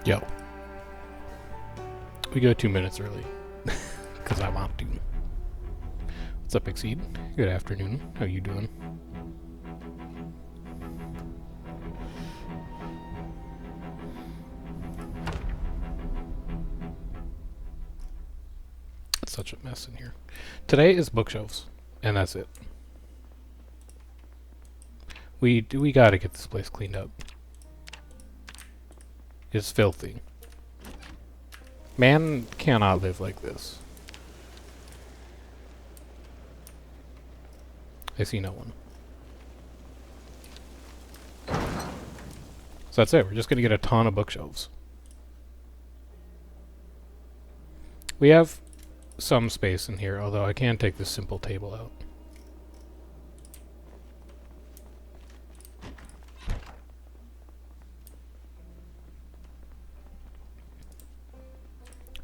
Yo. We go 2 minutes early. Because I want to. What's up, Exceed? Good afternoon. How you doing? It's such a mess in here. Today is bookshelves. And that's it. We gotta get this place cleaned up. It's filthy. Man cannot live like this. I see no one. So that's it. We're just gonna get a ton of bookshelves. We have some space in here, although I can take this simple table out.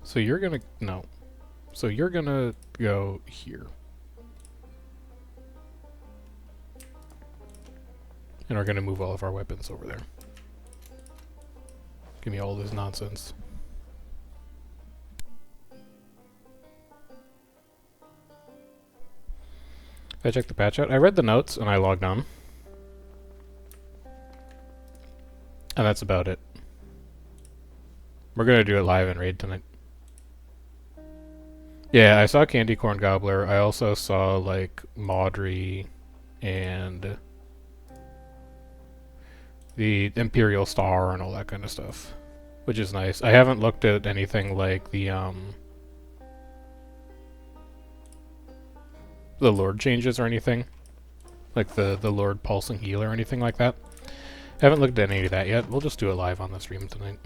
So you're gonna... no. So you're gonna go here. And we're gonna move all of our weapons over there. Give me all this nonsense. I checked the patch out. I read the notes and I logged on. And that's about it. We're gonna do it live in Raid tonight. Yeah, I saw Candy Corn Gobbler. I also saw, like, Maudry and the Imperial Star and all that kind of stuff, which is nice. I haven't looked at anything like the Lord changes or anything, like the Lord Pulsing Heal or anything like that. I haven't looked at any of that yet. We'll just do it live on the stream tonight.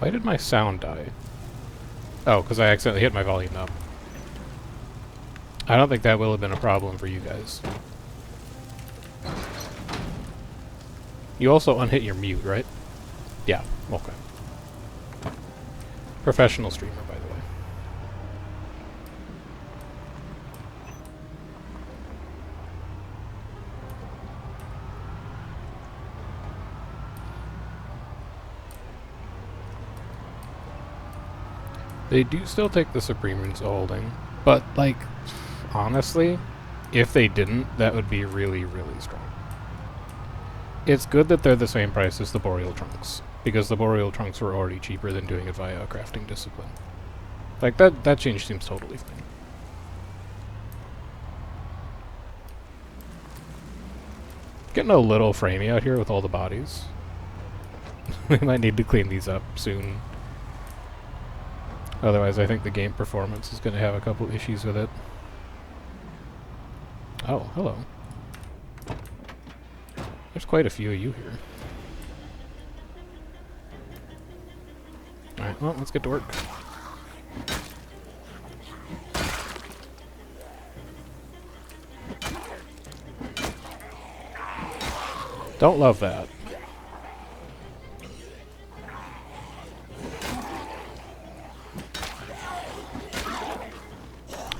Why did my sound die? Oh, because I accidentally hit my volume up. I don't think that will have been a problem for you guys. You also unhit your mute, right? Yeah, okay. Professional streamer, by the way. They do still take the Supreme holding, but, like, honestly, if they didn't, that would be really, really strong. It's good that they're the same price as the Boreal Trunks, because the Boreal Trunks were already cheaper than doing it via a crafting discipline. Like, that change seems totally fine. Getting a little framey out here with all the bodies. We might need to clean these up soon. Otherwise, I think the game performance is going to have a couple issues with it. Oh, hello. There's quite a few of you here. Alright, well, let's get to work. Don't love that.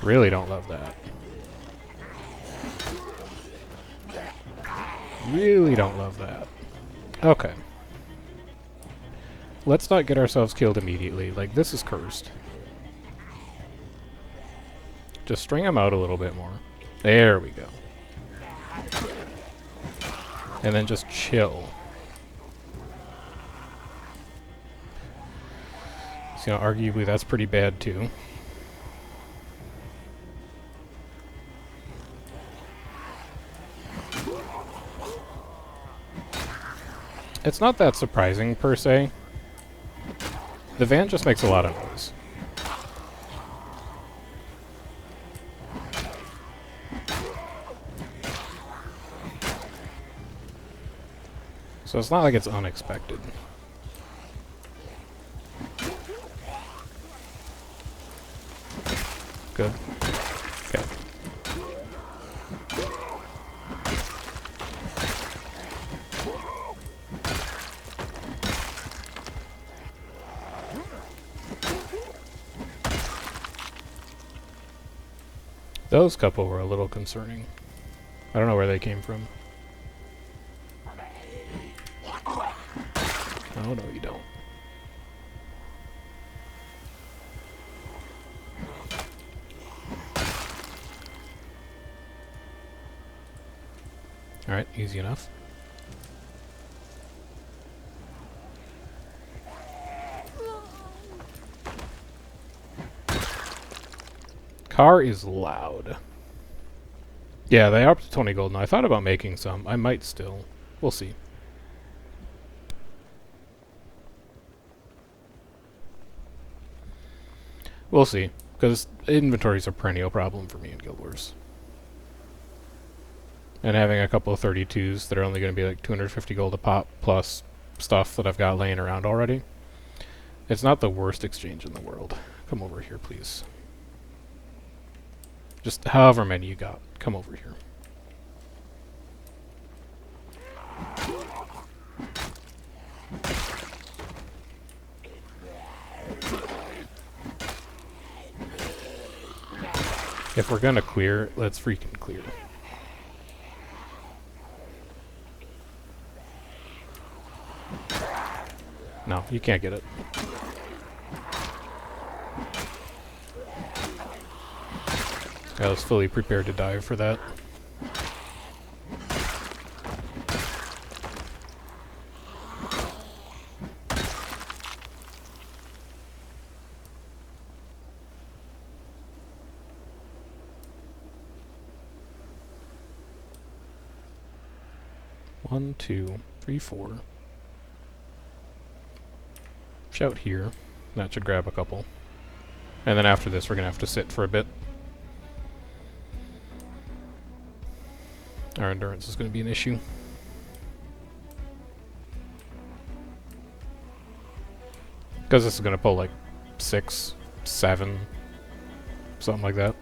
Really don't love that. Really don't love that. Okay. Let's not get ourselves killed immediately. Like, this is cursed. Just string them out a little bit more. There we go. And then just chill. So, you know, arguably that's pretty bad too. It's not that surprising, per se. The van just makes a lot of noise. So it's not like it's unexpected. Good. Okay. Those couple were a little concerning. I don't know where they came from. Oh, no, you don't. Alright, easy enough. Car is loud. Yeah, they are up to 20 gold now. I thought about making some. I might still. We'll see. We'll see. Because inventory is a perennial problem for me in Guild Wars. And having a couple of 32s that are only going to be like 250 gold a pop, plus stuff that I've got laying around already. It's not the worst exchange in the world. Come over here, please. Just however many you got, come over here. If we're gonna clear, let's freaking clear. No, you can't get it. I was fully prepared to dive for that. One, two, three, four. Shout here. That should grab a couple. And then after this, we're gonna have to sit for a bit. Our endurance is going to be an issue. Because this is going to pull like 6, 7, something like that.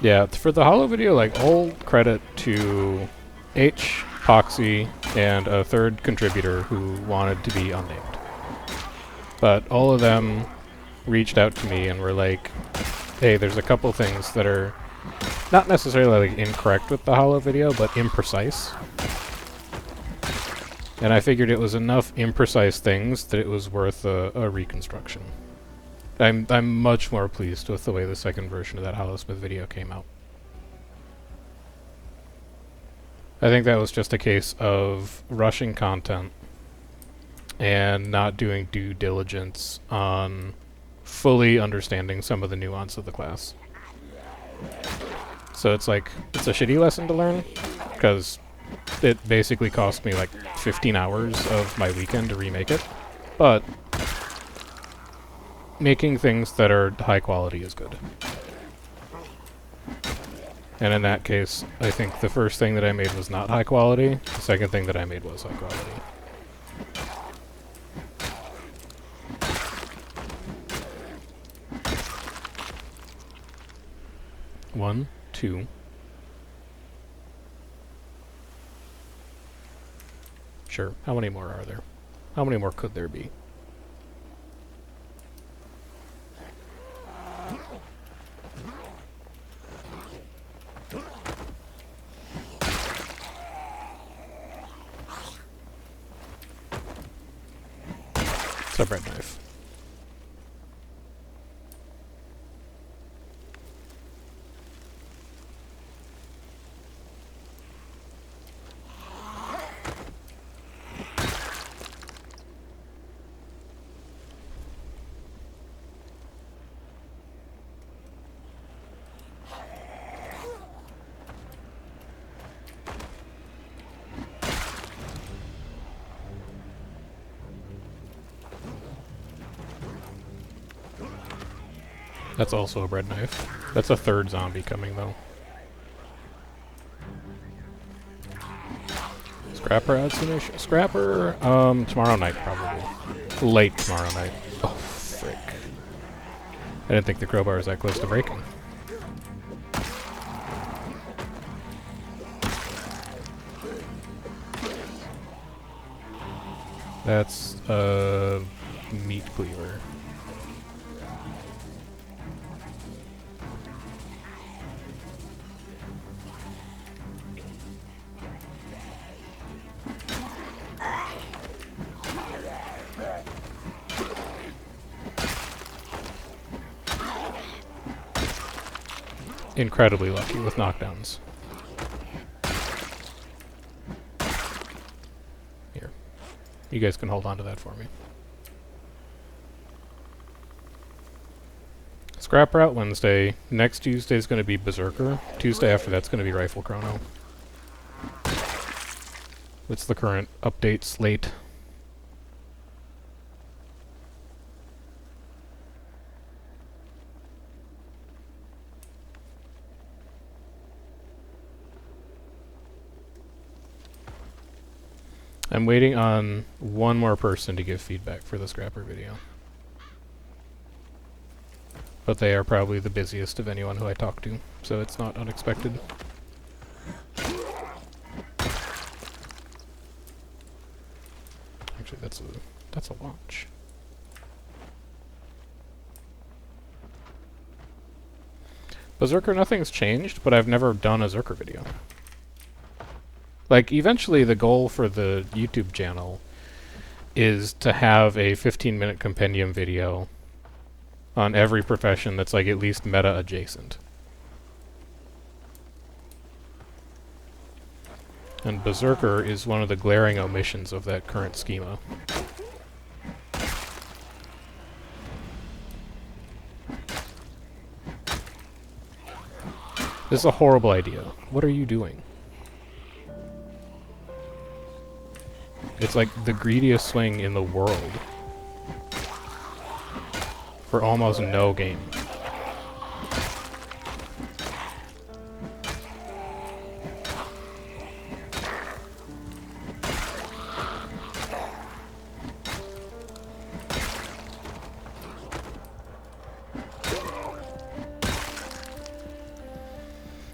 Yeah, for the holo video, like, all credit to H, Poxy, and a third contributor who wanted to be unnamed. But all of them reached out to me and were like, hey, there's a couple things that are not necessarily like incorrect with the holo video, but imprecise. And I figured it was enough imprecise things that it was worth a reconstruction. I'm much more pleased with the way the second version of that Holosmith video came out. I think that was just a case of rushing content and not doing due diligence on fully understanding some of the nuance of the class. So it's like, it's a shitty lesson to learn, because it basically cost me like 15 hours of my weekend to remake it, but making things that are high quality is good. And in that case, I think the first thing that I made was not high quality, the second thing that I made was high quality. One, two. Sure. How many more are there? How many more could there be? It's a bread knife. That's also a bread knife. That's a third zombie coming, though. Scrapper adds an issue. Scrapper, tomorrow night, probably. Late tomorrow night. Oh, frick. I didn't think the crowbar was that close to breaking. That's a meat cleaver. Incredibly lucky with knockdowns. Here. You guys can hold on to that for me. Scrap Route Wednesday. Next Tuesday is going to be Berserker. Tuesday after that's going to be Rifle Chrono. What's the current update slate? I'm waiting on one more person to give feedback for the Scrapper video. But they are probably the busiest of anyone who I talk to, so it's not unexpected. Actually, that's a launch. Berserker, nothing's changed, but I've never done a Zerker video. Like, eventually the goal for the YouTube channel is to have a 15-minute compendium video on every profession that's like at least meta adjacent. And Berserker is one of the glaring omissions of that current schema. This is a horrible idea. What are you doing? It's like the greediest swing in the world for almost no game.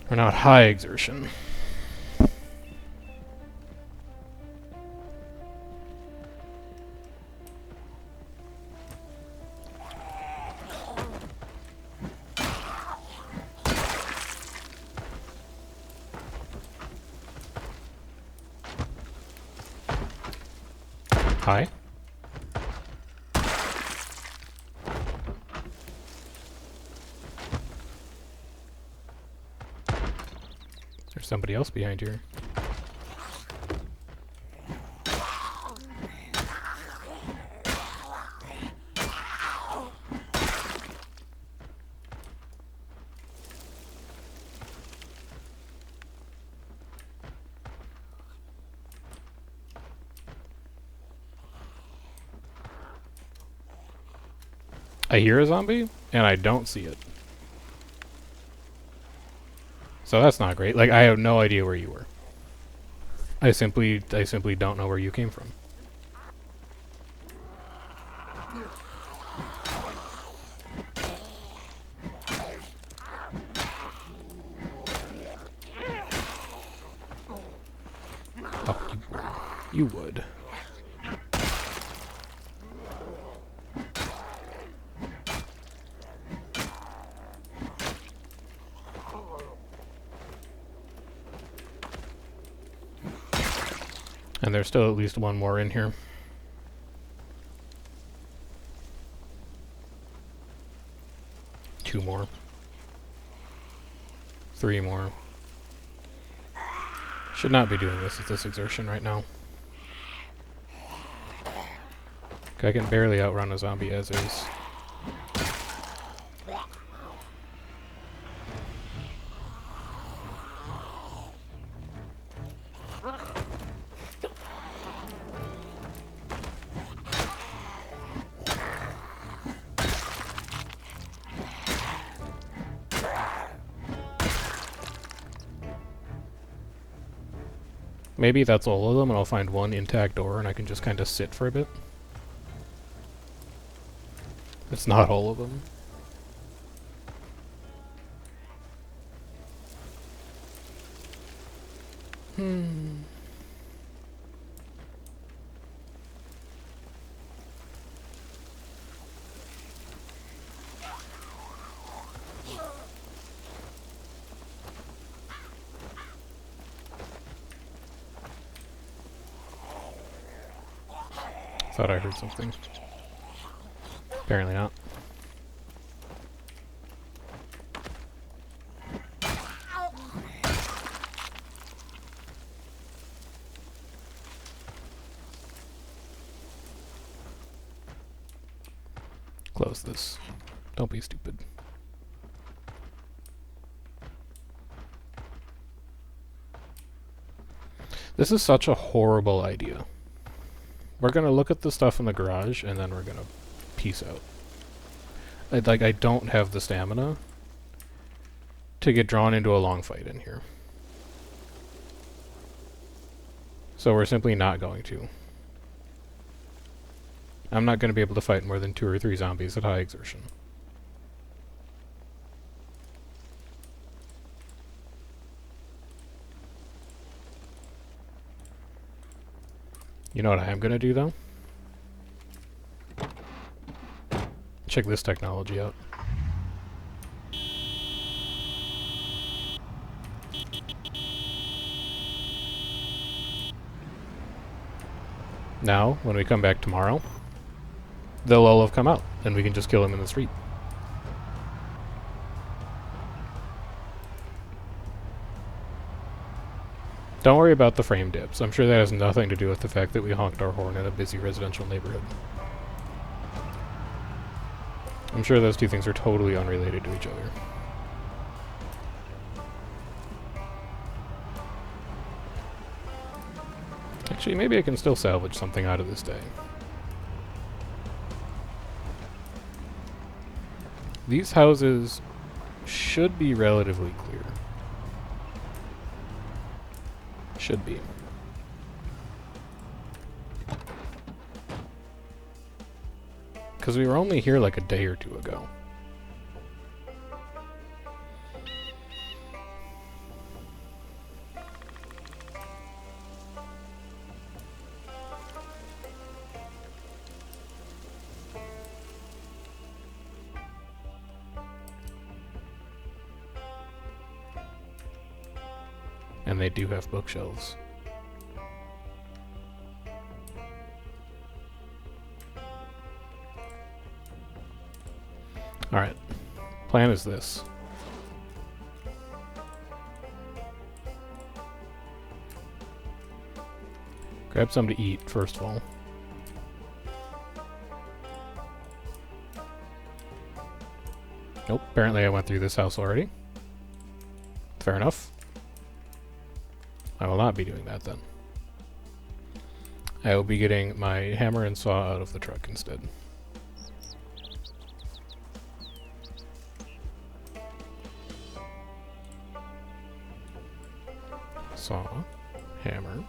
Or not high exertion. Hi. There's somebody else behind here. I hear a zombie, and I don't see it. So that's not great. Like, I have no idea where you were. I simply don't know where you came from. Oh, you would. And there's still at least one more in here. Two more. Three more. Should not be doing this at this exertion right now. I can barely outrun a zombie as is. Maybe that's all of them, and I'll find one intact door, and I can just kind of sit for a bit. It's not all of them. Thought I heard something. Apparently not. Close this. Don't be stupid. This is such a horrible idea. We're gonna look at the stuff in the garage, and then we're gonna peace out. I don't have the stamina to get drawn into a long fight in here. So we're simply not going to. I'm not gonna be able to fight more than 2 or 3 zombies at high exertion. You know what I am gonna do, though? Check this technology out. Now, when we come back tomorrow, they'll all have come out, and we can just kill them in the street. Don't worry about the frame dips. I'm sure that has nothing to do with the fact that we honked our horn in a busy residential neighborhood. I'm sure those two things are totally unrelated to each other. Actually, maybe I can still salvage something out of this day. These houses should be relatively clear. Should be. Because we were only here like a day or 2 ago. And they do have bookshelves. Alright. Plan is this. Grab some to eat, first of all. Nope, apparently I went through this house already. Fair enough. I will not be doing that then. I will be getting my hammer and saw out of the truck instead. Saw, hammer.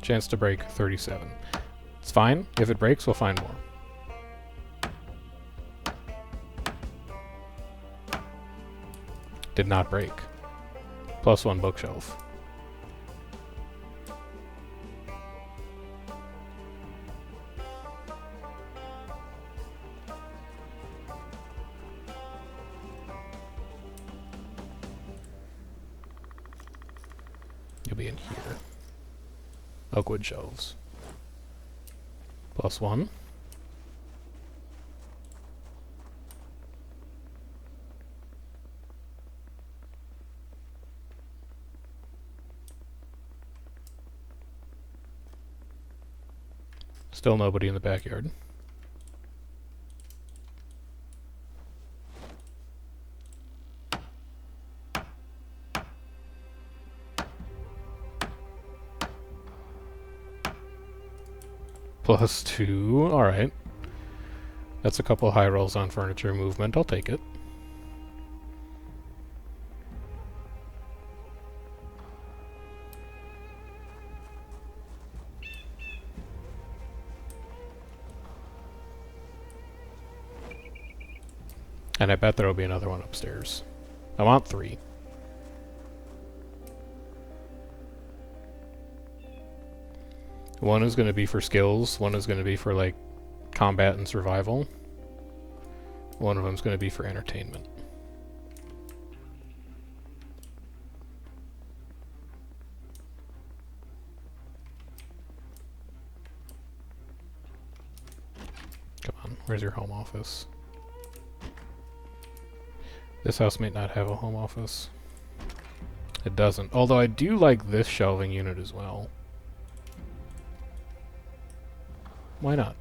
Chance to break 37. It's fine. If it breaks, we'll find more. Did not break. +1 bookshelf. You'll be in here. Oakwood shelves. +1. Still nobody in the backyard. +2, alright. That's a couple high rolls on furniture movement, I'll take it. And I bet there will be another one upstairs. I want 3. One is going to be for skills, one is going to be for, like, combat and survival. One of them is going to be for entertainment. Come on, where's your home office? This house might not have a home office. It doesn't. Although I do like this shelving unit as well. Why not?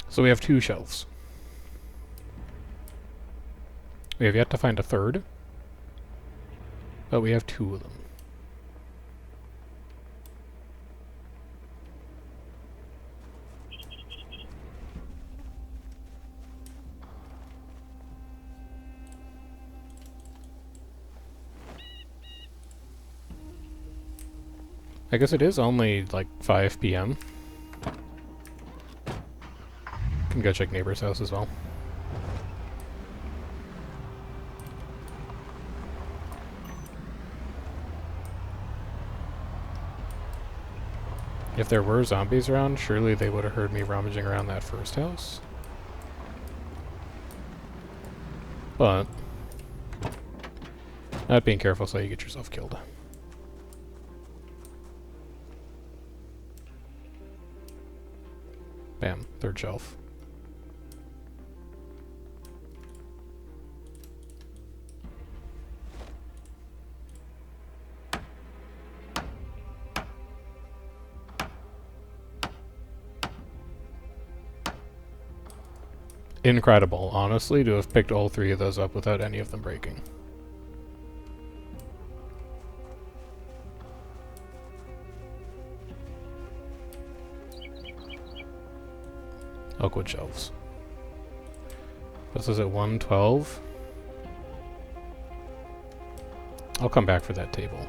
So we have 2 shelves. We have yet to find a third, but we have 2 of them. I guess it is only like 5 p.m. Can go check neighbor's house as well. If there were zombies around, surely they would have heard me rummaging around that first house. But not being careful so you get yourself killed. Bam, 3rd shelf. Incredible, honestly, to have picked all 3 of those up without any of them breaking. Oakwood shelves. This is at 112. I'll come back for that table.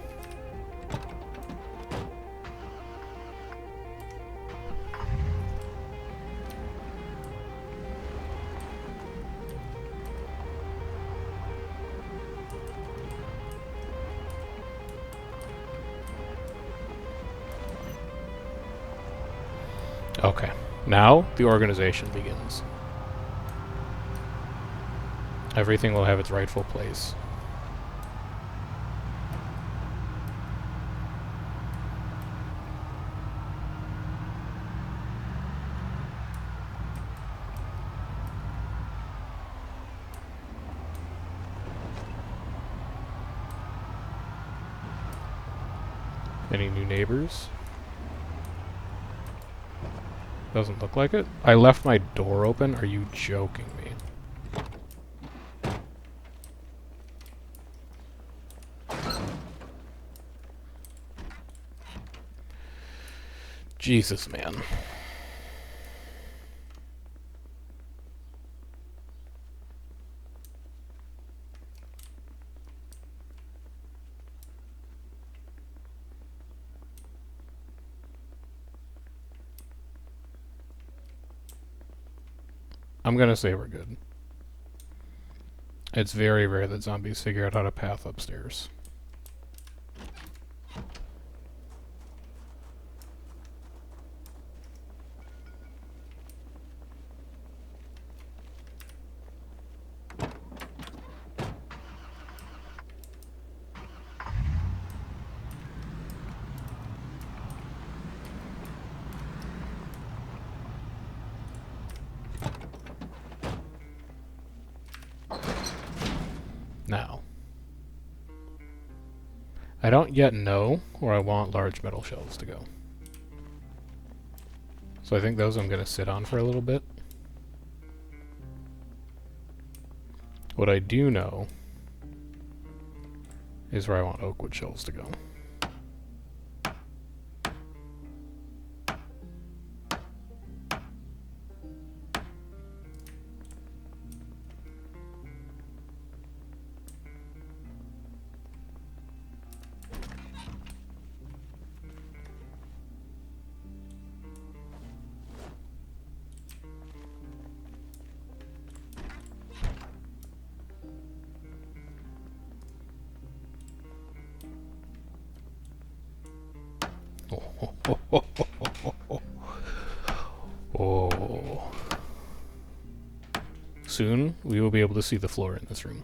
Okay, now the organization begins. Everything will have its rightful place. Any new neighbors? Doesn't look like it. I left my door open? Are you joking me? Jesus, man. I'm gonna say we're good. It's very rare that zombies figure out how to path upstairs. Now, I don't yet know where I want large metal shelves to go. So I think those I'm going to sit on for a little bit. What I do know is where I want oakwood shelves to go. Oh. Soon, we will be able to see the floor in this room.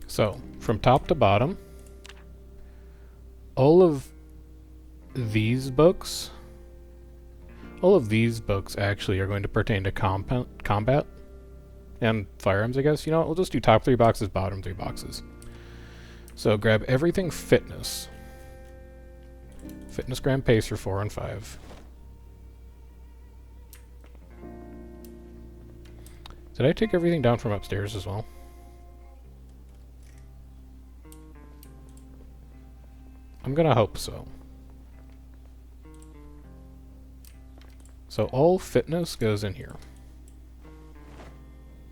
So, from top to bottom, all of these books actually are going to pertain to combat and firearms, I guess. You know what, we'll just do top 3 boxes, bottom 3 boxes. So grab everything fitness. Fitness gram pacer 4 and 5. Did I take everything down from upstairs as well? I'm gonna hope so. So all fitness goes in here.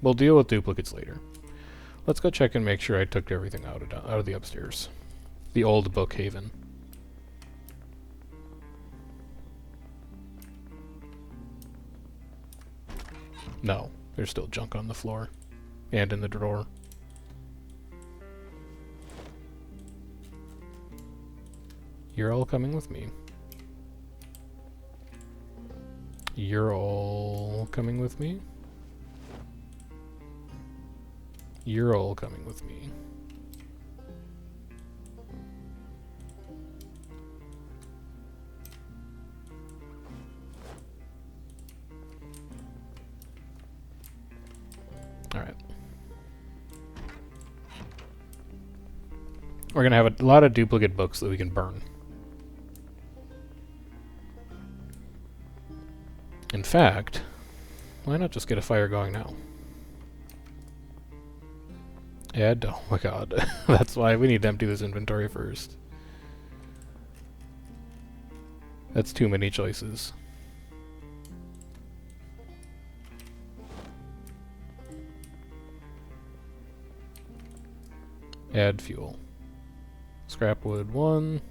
We'll deal with duplicates later. Let's go check and make sure I took everything out of the upstairs. The old book haven. No, there's still junk on the floor. And in the drawer. You're all coming with me. You're all coming with me. You're all coming with me. Alright. We're gonna have a lot of duplicate books that we can burn. In fact, why not just get a fire going now? Add, oh my god, that's why we need to empty this inventory first. That's too many choices. Add fuel. Scrap wood 1.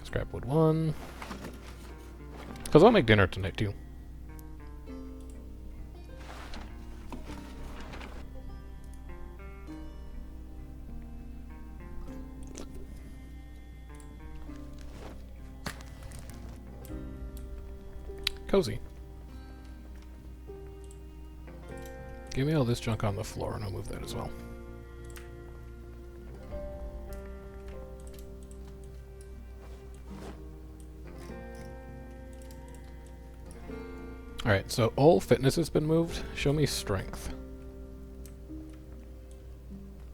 Scrap wood 1. Because I'll make dinner tonight too. Cozy. Give me all this junk on the floor and I'll move that as well. Alright, so all fitness has been moved. Show me strength.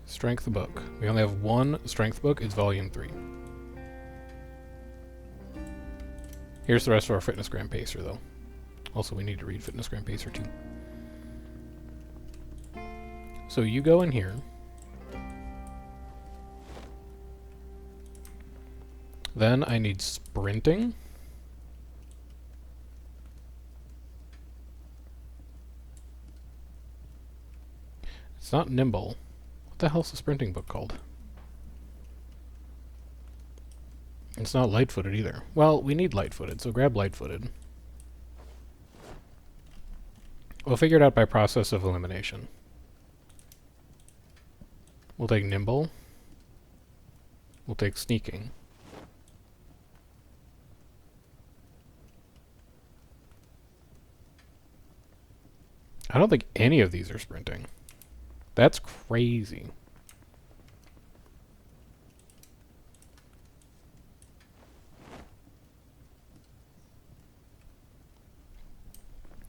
Strength book. We only have one strength book. It's volume 3. Here's the rest of our fitness gram pacer, though. Also, we need to read fitness gram pacer, too. So you go in here. Then I need sprinting. It's not nimble. What the hell's the sprinting book called? It's not light-footed either. Well, we need light-footed, so grab light-footed. We'll figure it out by process of elimination. We'll take nimble. We'll take sneaking. I don't think any of these are sprinting. That's crazy.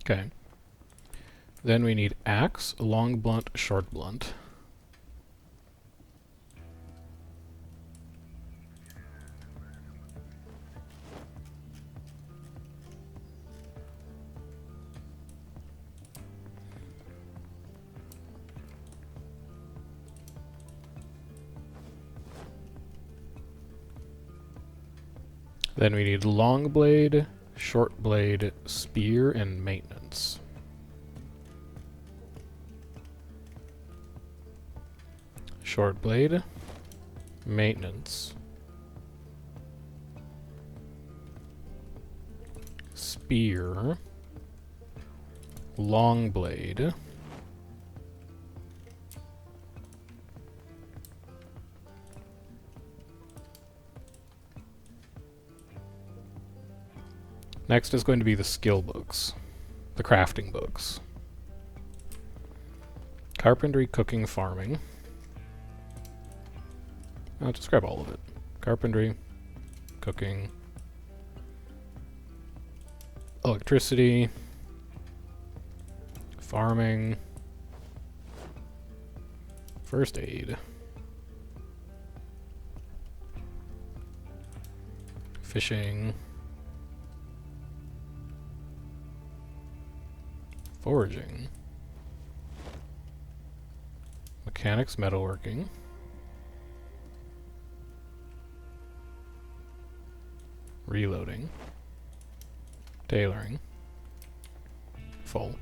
Okay. Then we need axe, long blunt, short blunt. Then we need long blade, short blade, spear, and maintenance. Short blade, maintenance, spear, long blade, next is going to be the skill books, the crafting books. Carpentry, cooking, farming. I'll just grab all of it. Carpentry, cooking, electricity, farming, first aid, fishing, foraging, mechanics, metalworking, reloading, tailoring, full.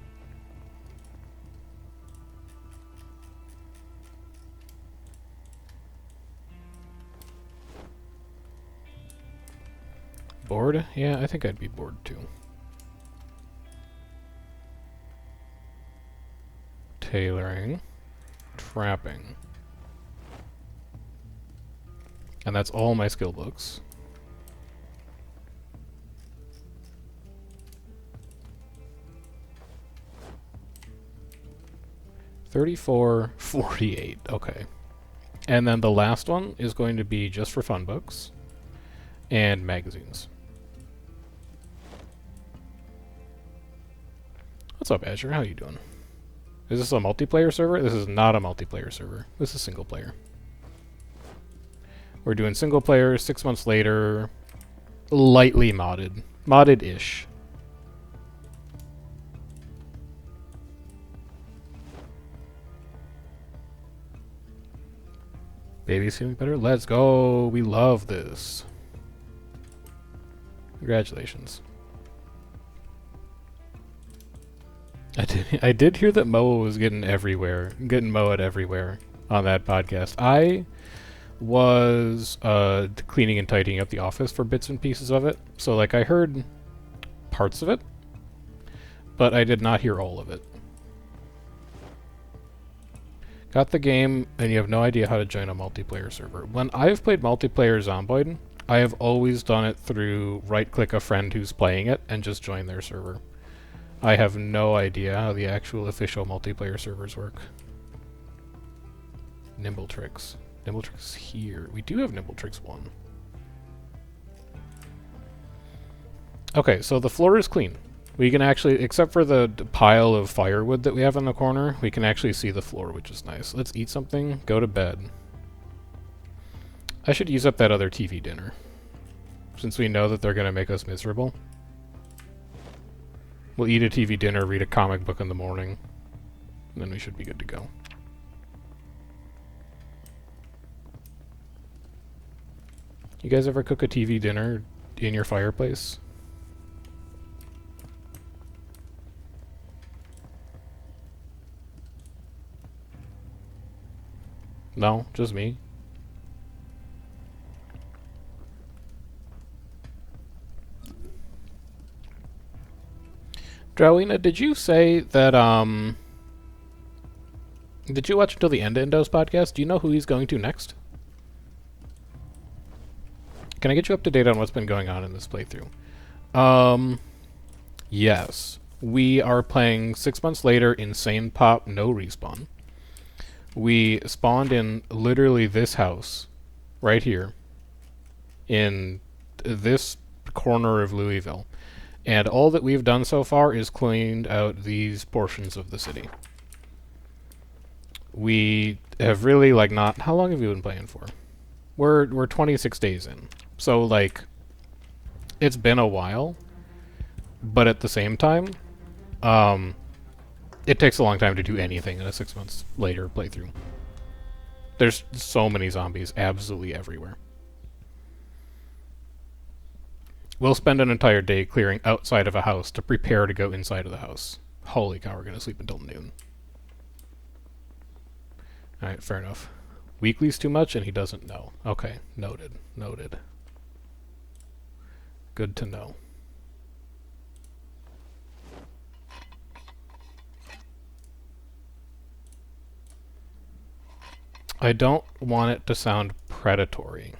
Bored? Yeah, I think I'd be bored too. Tailoring, trapping. And that's all my skill books. $34.48. Okay. And then the last one is going to be just for fun books and magazines. What's up, Azure? How you doing? Is this a multiplayer server? This is not a multiplayer server. This is single player. We're doing single player, 6 months later, lightly modded. Modded-ish. Baby's feeling better? Let's go! We love this. Congratulations. I did hear that Moa was getting mowed everywhere on that podcast. I was cleaning and tidying up the office for bits and pieces of it. So like I heard parts of it, but I did not hear all of it. Got the game, and you have no idea how to join a multiplayer server. When I've played multiplayer Zomboid, I have always done it through right-click a friend who's playing it and just join their server. I have no idea how the actual official multiplayer servers work. Nimbletrix. Nimbletrix is here. We do have Nimbletrix 1. Okay, so the floor is clean. We can actually, except for the pile of firewood that we have in the corner, we can actually see the floor, which is nice. Let's eat something, go to bed. I should use up that other TV dinner, since we know that they're going to make us miserable. We'll eat a TV dinner, read a comic book in the morning, and then we should be good to go. You guys ever cook a TV dinner in your fireplace? No, just me. Drowina, did you say that, did you watch until the end of Endo's podcast? Do you know who he's going to next? Can I get you up to date on what's been going on in this playthrough? Yes. We are playing 6 months later, Insane Pop, no respawn. We spawned in literally this house, right here, in this corner of Louisville. And all that we've done so far is cleaned out these portions of the city. We have really, like, not... How long have you been playing for? We're 26 days in. So, like, it's been a while, but at the same time, it takes a long time to do anything in a 6 months later playthrough. There's so many zombies absolutely everywhere. We'll spend an entire day clearing outside of a house to prepare to go inside of the house. Holy cow, we're going to sleep until noon. Alright, fair enough. Weekly's too much and he doesn't know. Okay, noted. Noted. Good to know. I don't want it to sound predatory,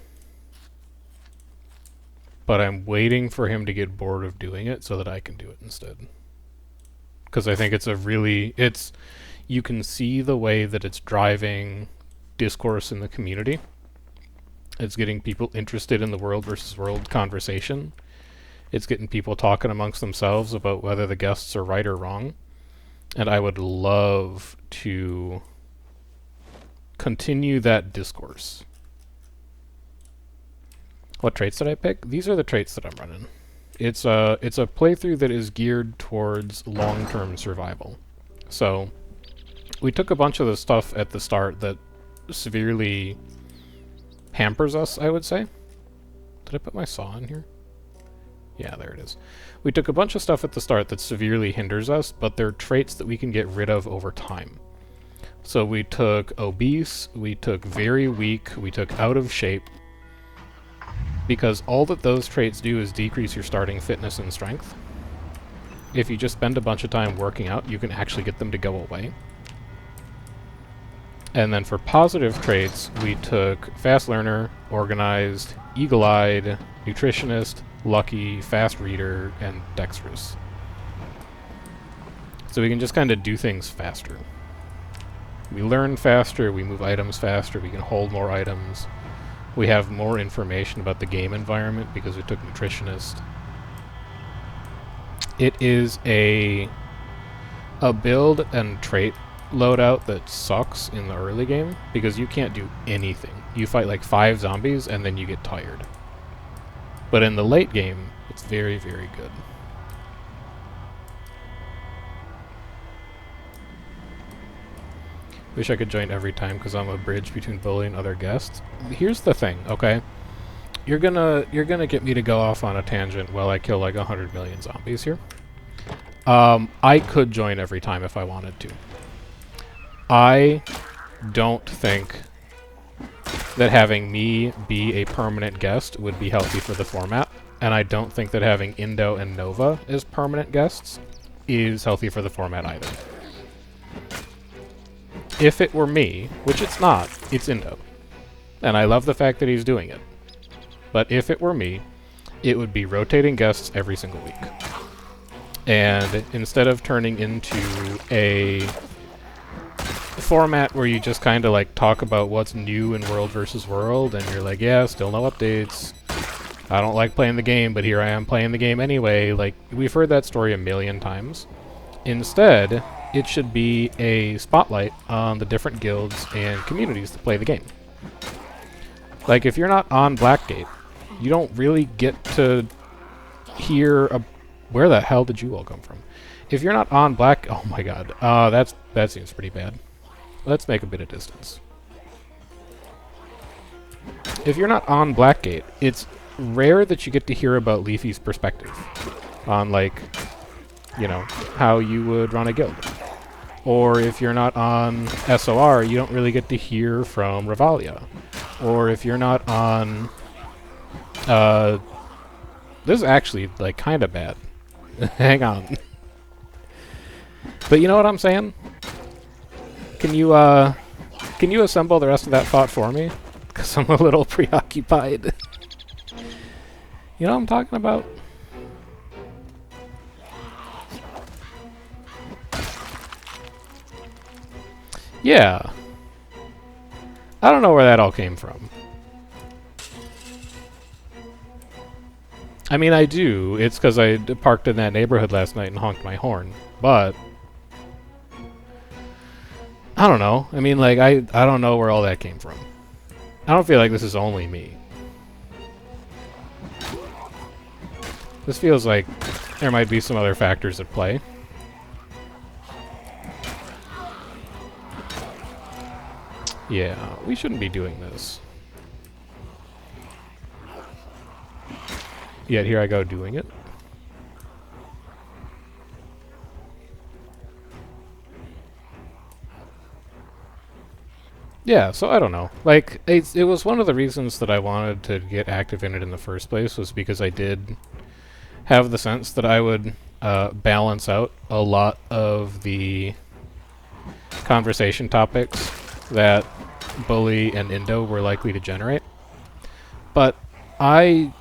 but I'm waiting for him to get bored of doing it so that I can do it instead. Because I think it's a really, you can see the way that it's driving discourse in the community. It's getting people interested in the world versus world conversation. It's getting people talking amongst themselves about whether the guests are right or wrong. And I would love to continue that discourse. What traits did I pick? These are the traits that I'm running. It's a playthrough that is geared towards long-term survival. So we took a bunch of the stuff at the start that severely hampers us, I would say. Did I put my saw in here? Yeah, there it is. We took a bunch of stuff at the start that severely hinders us, but they're traits that we can get rid of over time. So we took obese, we took very weak, we took out of shape, because all that those traits do is decrease your starting fitness and strength. If you just spend a bunch of time working out, you can actually get them to go away. And then for positive traits, we took fast learner, organized, eagle-eyed, nutritionist, lucky, fast reader, and dexterous. So we can just kind of do things faster. We learn faster, we move items faster, we can hold more items. We have more information about the game environment because we took nutritionist. It is a build and trait loadout that sucks in the early game because you can't do anything. You fight like 5 zombies and then you get tired. But in the late game, it's very, very good. Wish I could join every time because I'm a bridge between Bully and other guests. Here's the thing, okay? You're gonna get me to go off on a tangent while I kill like 100 million zombies here. I could join every time if I wanted to. I don't think that having me be a permanent guest would be healthy for the format, and I don't think that having Indo and Nova as permanent guests is healthy for the format either. If it were me, which it's not, it's Indo. And I love the fact that he's doing it. But if it were me, it would be rotating guests every single week. And instead of turning into a format where you just kind of like talk about what's new in World versus World, and you're like, yeah, still no updates. I don't like playing the game, but here I am playing the game anyway. Like, we've heard that story a million times. Instead, it should be a spotlight on the different guilds and communities that play the game. Like, if you're not on Blackgate, you don't really get to hear where the hell did you all come from? If you're not on oh my god, that seems pretty bad. Let's make a bit of distance. If you're not on Blackgate, it's rare that you get to hear about Leafy's perspective on, like, you know, how you would run a guild. Or if you're not on SOR, you don't really get to hear from Revalia. Or if you're not on... this is actually, like, kind of bad. Hang on. But you know what I'm saying? Can you assemble the rest of that thought for me? Because I'm a little preoccupied. You know what I'm talking about? Yeah. I don't know where that all came from. I mean, I do. It's because I parked in that neighborhood last night and honked my horn. But I don't know. I mean, like, I don't know where all that came from. I don't feel like this is only me. This feels like there might be some other factors at play. Yeah, we shouldn't be doing this. yet here I go doing it. Yeah, so I don't know. Like, it was one of the reasons that I wanted to get active in it in the first place, was because I did have the sense that I would balance out a lot of the conversation topics that Bully and Indo were likely to generate. But I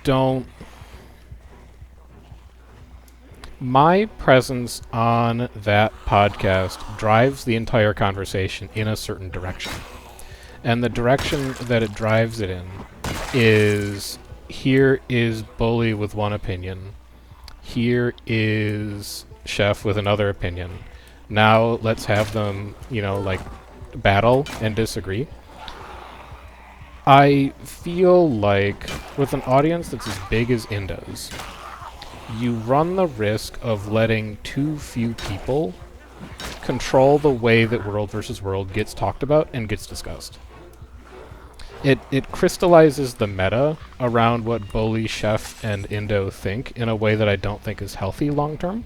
don't... My presence on that podcast drives the entire conversation in a certain direction. And the direction that it drives it in is, here is Bully with one opinion. Here is Chef with another opinion. Now let's have them, like, battle and disagree. I feel like with an audience that's as big as Indo's, you run the risk of letting too few people control the way that World versus World gets talked about and gets discussed. It crystallizes the meta around what Bully, Chef, and Indo think in a way that I don't think is healthy long term.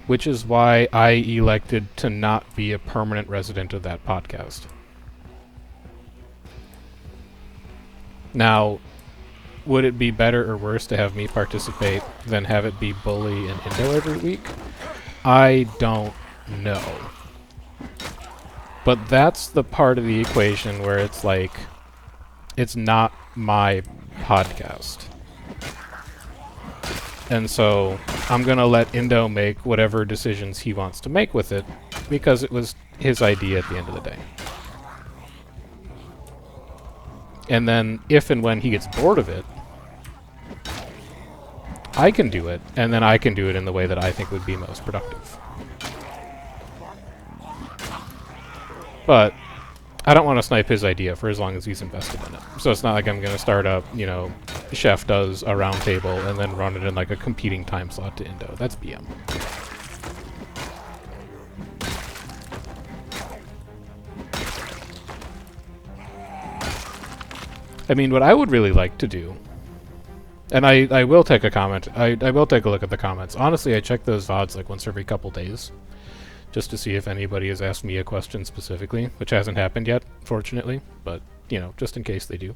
Which is why I elected to not be a permanent resident of that podcast. Now, would it be better or worse to have me participate than have it be Bully and Indo every week? I don't know. But that's the part of the equation where it's like, it's not my podcast. And so I'm going to let Indo make whatever decisions he wants to make with it, because it was his idea at the end of the day. And then if and when he gets bored of it, I can do it, and then I can do it in the way that I think would be most productive. But I don't want to snipe his idea for as long as he's invested in it. So it's not like I'm going to start up, Chef does a round table and then run it in like a competing time slot to Indo. That's BM. I mean, what I would really like to do, and I will take a comment, I will take a look at the comments. Honestly, I check those VODs like once every couple days, just to see if anybody has asked me a question specifically, which hasn't happened yet, fortunately, but, just in case they do.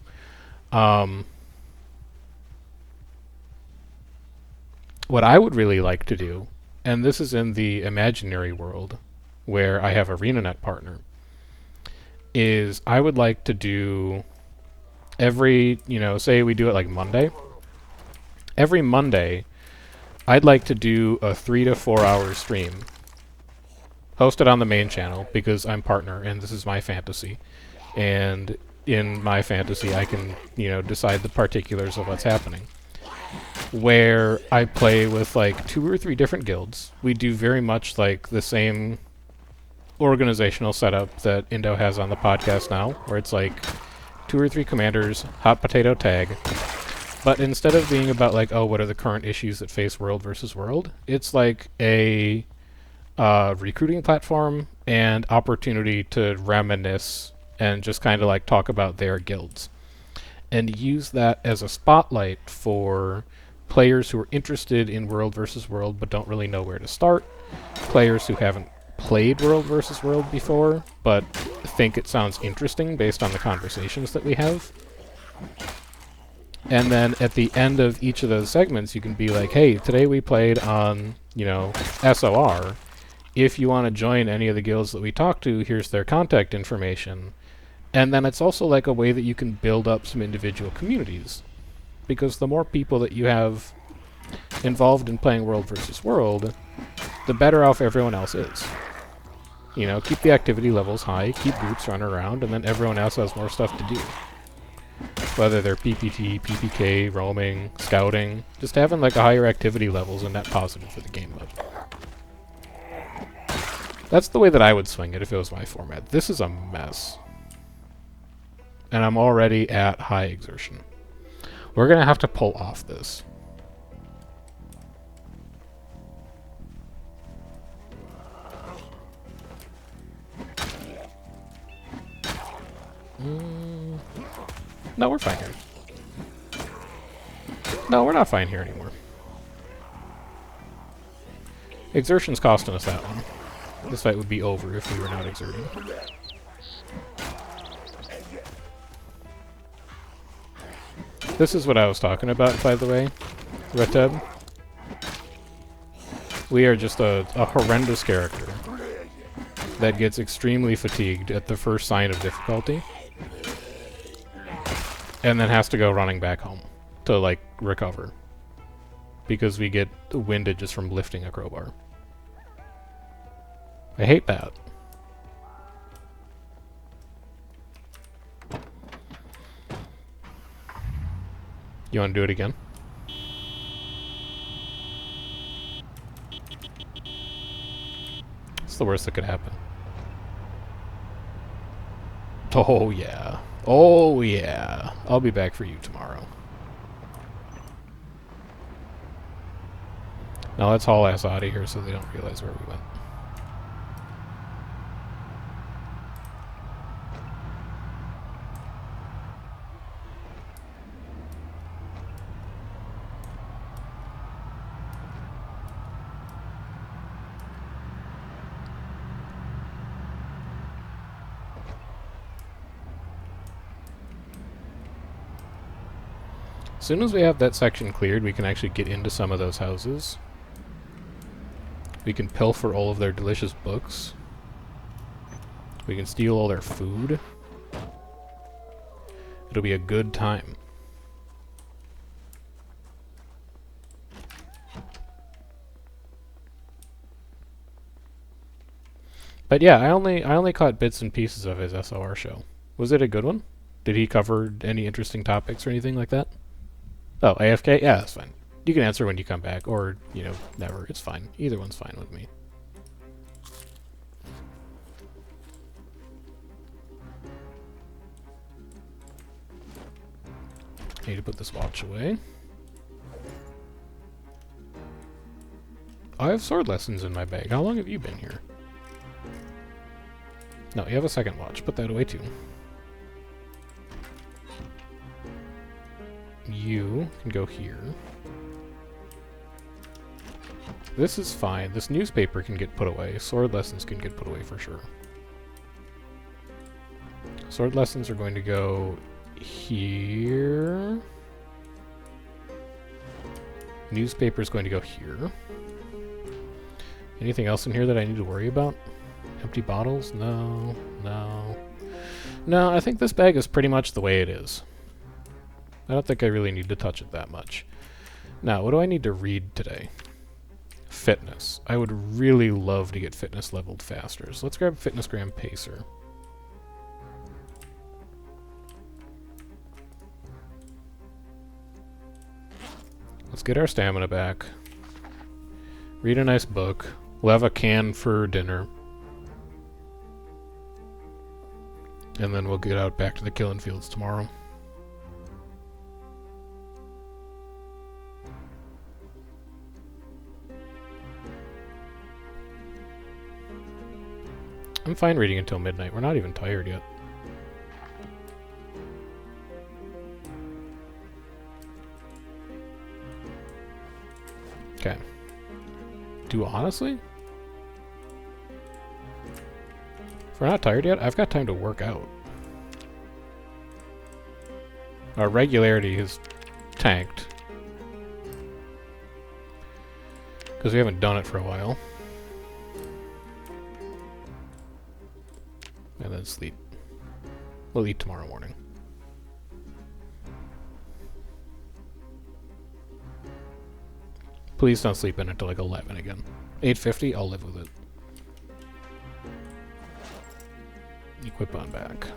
What I would really like to do, and this is in the imaginary world, where I have a ArenaNet partner, is I would like to do every, say we do it like Monday. Every Monday, I'd like to do a 3 to 4 hour stream. Host it on the main channel, because I'm partner, and this is my fantasy. And in my fantasy, I can, decide the particulars of what's happening. Where I play with like 2 or 3 different guilds. We do very much like the same organizational setup that Indo has on the podcast now, where it's like 2 or 3 commanders, hot potato tag. But instead of being about like, oh, what are the current issues that face World versus World, it's like a recruiting platform and opportunity to reminisce and just kind of like talk about their guilds. And use that as a spotlight for players who are interested in World versus World but don't really know where to start, players who haven't played World versus World before but think it sounds interesting based on the conversations that we have. And then at the end of each of those segments, you can be like, hey, today we played on, SOR. If you want to join any of the guilds that we talked to, here's their contact information. And then it's also like a way that you can build up some individual communities. Because the more people that you have involved in playing World versus World, the better off everyone else is. Keep the activity levels high, keep groups running around, and then everyone else has more stuff to do. Whether they're PPT, PPK, roaming, scouting, just having like a higher activity levels and net positive for the game mode. That's the way that I would swing it if it was my format. This is a mess. And I'm already at high exertion. We're going to have to pull off this. No, we're fine here. No, we're not fine here anymore. Exertion's costing us that one. This fight would be over if we were not exerting. This is what I was talking about, by the way, Reteb. We are just a horrendous character that gets extremely fatigued at the first sign of difficulty and then has to go running back home to, like, recover because we get winded just from lifting a crowbar. I hate that. You want to do it again? It's the worst that could happen. Oh yeah. Oh yeah. I'll be back for you tomorrow. Now let's haul ass out of here so they don't realize where we went. As soon as we have that section cleared, we can actually get into some of those houses. We can pilfer all of their delicious books. We can steal all their food. It'll be a good time. But yeah, I only caught bits and pieces of his SOR show. Was it a good one? Did he cover any interesting topics or anything like that? Oh, AFK? Yeah, that's fine. You can answer when you come back, or, you know, never. It's fine. Either one's fine with me. Need to put this watch away. I have sword lessons in my bag. How long have you been here? No, you have a second watch. Put that away too. You can go here. This is fine. This newspaper can get put away. Sword lessons can get put away for sure. Sword lessons are going to go here. Newspaper is going to go here. Anything else in here that I need to worry about? Empty bottles? No, no. No, I think this bag is pretty much the way it is. I don't think I really need to touch it that much. Now, what do I need to read today? Fitness. I would really love to get fitness leveled faster. So let's grab Fitness Gram Pacer. Let's get our stamina back. Read a nice book. We'll have a can for dinner. And then we'll get out back to the killing fields tomorrow. I'm fine reading until midnight. We're not even tired yet. Okay. Do honestly? If we're not tired yet, I've got time to work out. Our regularity has tanked. Because we haven't done it for a while. And then sleep. We'll eat tomorrow morning. Please don't sleep in until like 11 again. 8:50, I'll live with it. Equip on back.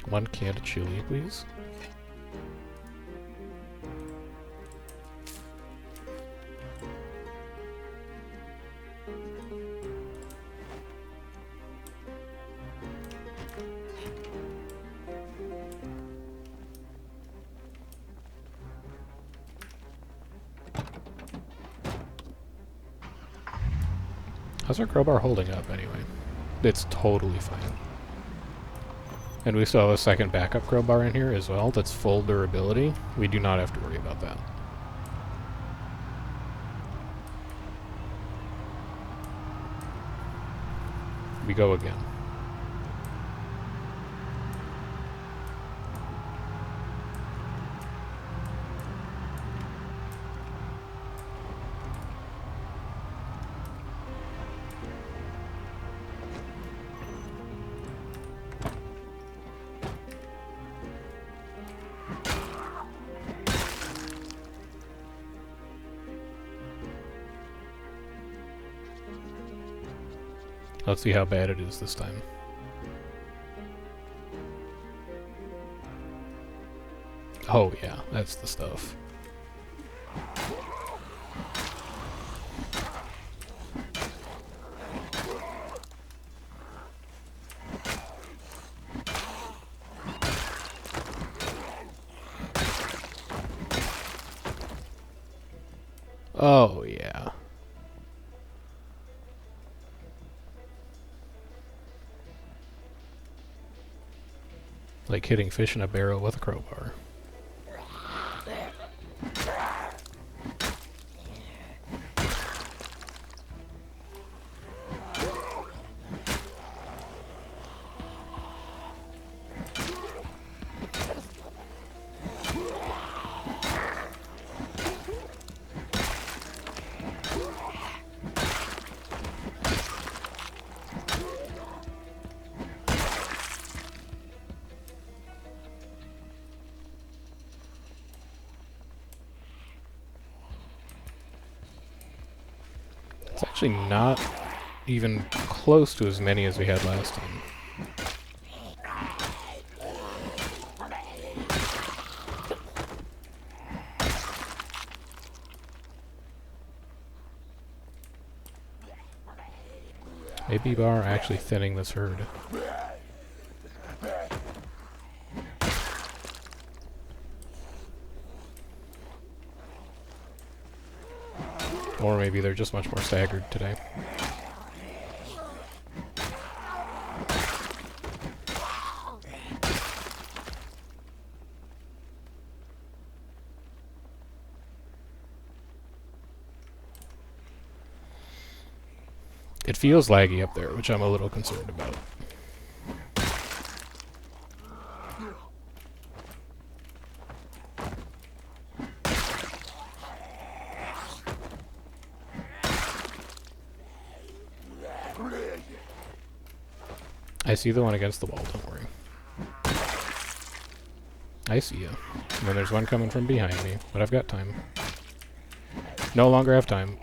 One can of chili, please. How's our crowbar holding up, anyway? It's totally fine. And we still have a second backup crowbar in here as well that's full durability. We do not have to worry about that. We go again. Let's see how bad it is this time. Oh yeah, that's the stuff. Oh yeah. Like hitting fish in a barrel with a crowbar. It's actually not even close to as many as we had last time. Maybe we are actually thinning this herd. Or maybe they're just much more staggered today. It feels laggy up there, which I'm a little concerned about. I see the one against the wall, don't worry. I see you. And then there's one coming from behind me, but I've got time. No longer have time.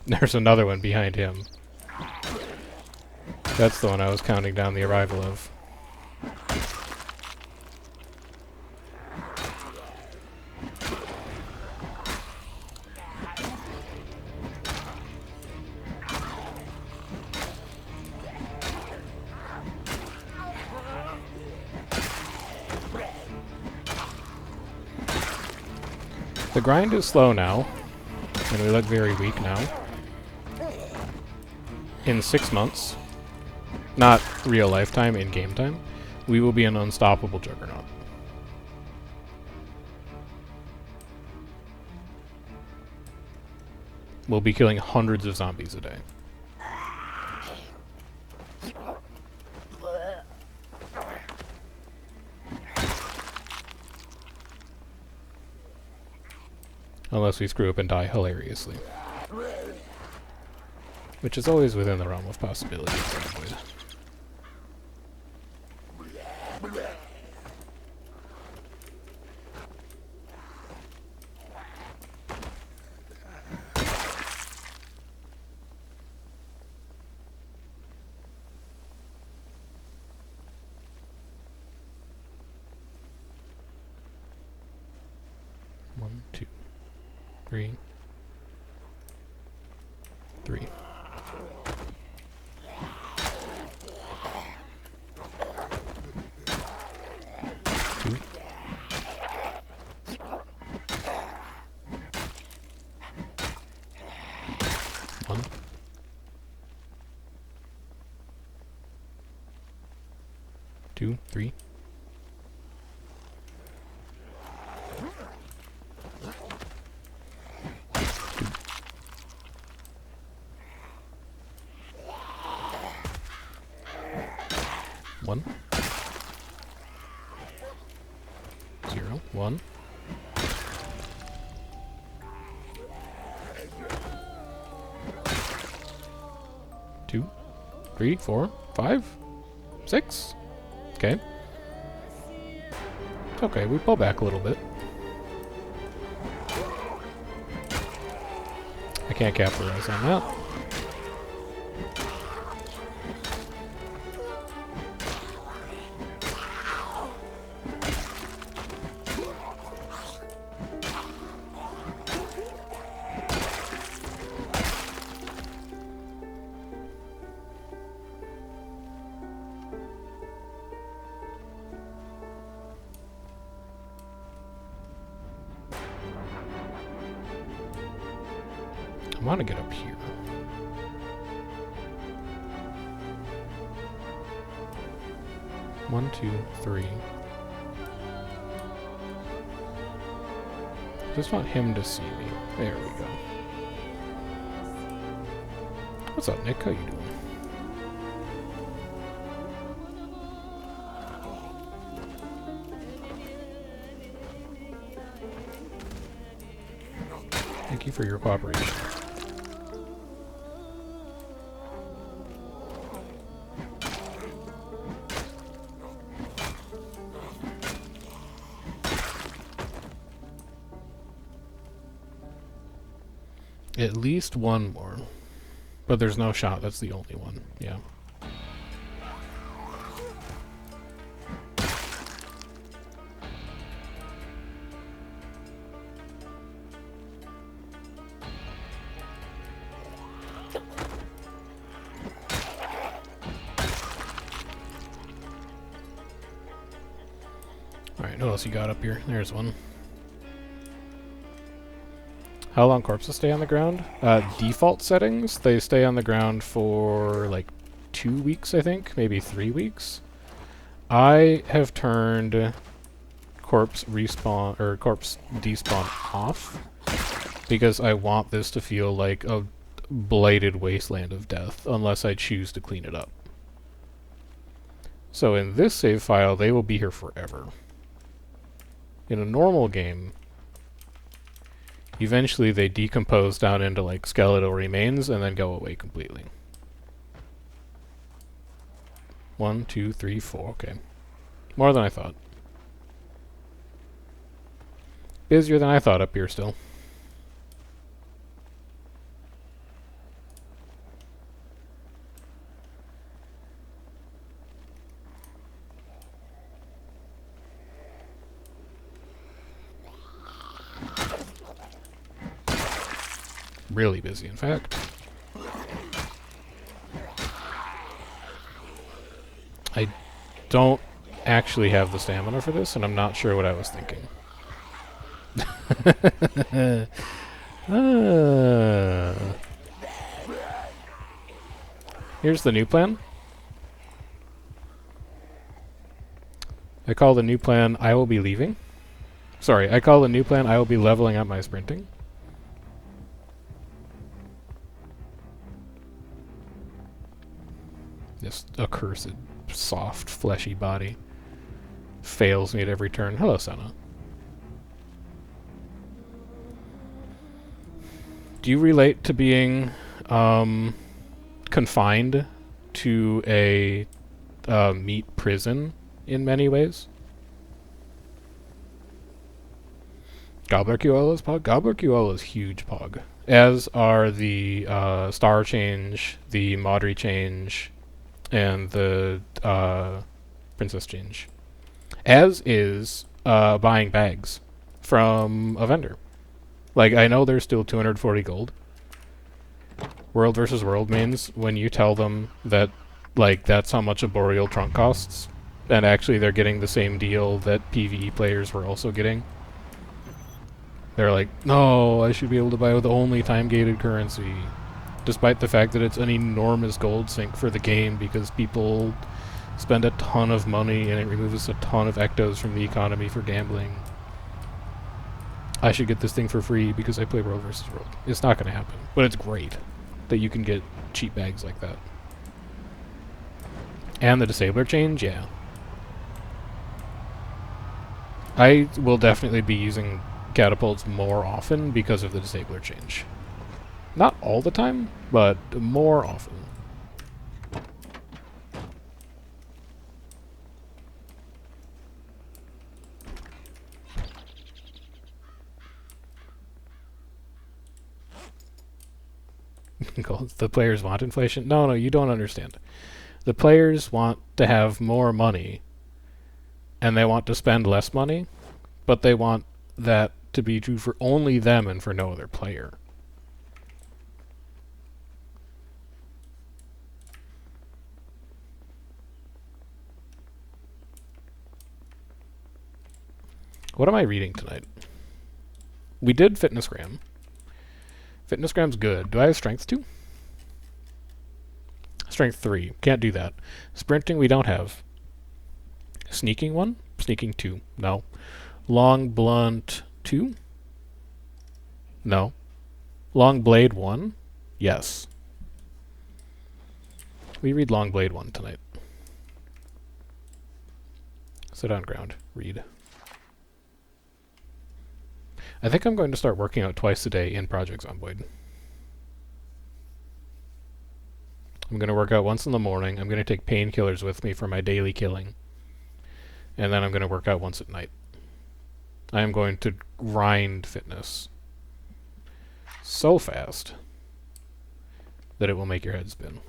There's another one behind him. That's the one I was counting down the arrival of. The grind is slow now, and we look very weak now. In 6 months, not real lifetime, in game time, we will be an unstoppable juggernaut. We'll be killing hundreds of zombies a day. Unless we screw up and die hilariously. Which is always within the realm of possibility. One, two, three. Two. One. 2, 3. One. 0, 1. 2, 3, 4, 5, 6. Okay. Okay, we pull back a little bit. I can't capitalize on that. I want to get up here. One, 2, 3. Just want him to see me. There we go. What's up, Nick? How you doing? Thank you for your cooperation. At least one more. But there's no shot, that's the only one. Yeah. Alright, what else you got up here? There's one. How long corpses stay on the ground? Default settings, they stay on the ground for like 2 weeks, I think, maybe 3 weeks. I have turned corpse respawn or corpse despawn off because I want this to feel like a blighted wasteland of death unless I choose to clean it up. So in this save file, they will be here forever. In a normal game, eventually they decompose down into like skeletal remains and then go away completely. 1, 2, 3, 4. Okay. More than I thought. Busier than I thought up here still. Really busy, in fact. I don't actually have the stamina for this, and I'm not sure what I was thinking. Here's the new plan. I call the new plan, I will be leaving. Sorry, I call the new plan, I will be leveling up my sprinting. This accursed, soft, fleshy body fails me at every turn. Hello, Senna. Do you relate to being confined to a meat prison in many ways? Gobbler QL is Pog? Gobbler QL is huge Pog. As are the Star Change, the Maudry Change, and the Princess Change. As is buying bags from a vendor. Like, I know there's still 240 gold. World versus World means when you tell them that, like, that's how much a Boreal trunk costs, and actually they're getting the same deal that PvE players were also getting. They're like, no, I should be able to buy with only time-gated currency. Despite the fact that it's an enormous gold sink for the game because people spend a ton of money and it removes a ton of ectos from the economy for gambling. I should get this thing for free because I play World vs. World. It's not going to happen, but it's great that you can get cheap bags like that. And the disabler change, yeah. I will definitely be using catapults more often because of the disabler change. Not all the time, but more often. The players want inflation? No, you don't understand. The players want to have more money, and they want to spend less money, but they want that to be true for only them and for no other player. What am I reading tonight? We did Fitnessgram. Fitnessgram's good. Do I have Strength 2? Strength 3. Can't do that. Sprinting we don't have. Sneaking 1? Sneaking 2. No. Long Blunt 2? No. Long Blade 1? Yes. We read Long Blade 1 tonight. Sit on ground. Read. I think I'm going to start working out twice a day in Project Zomboid. I'm going to work out once in the morning. I'm going to take painkillers with me for my daily killing. And then I'm going to work out once at night. I am going to grind fitness so fast that it will make your head spin.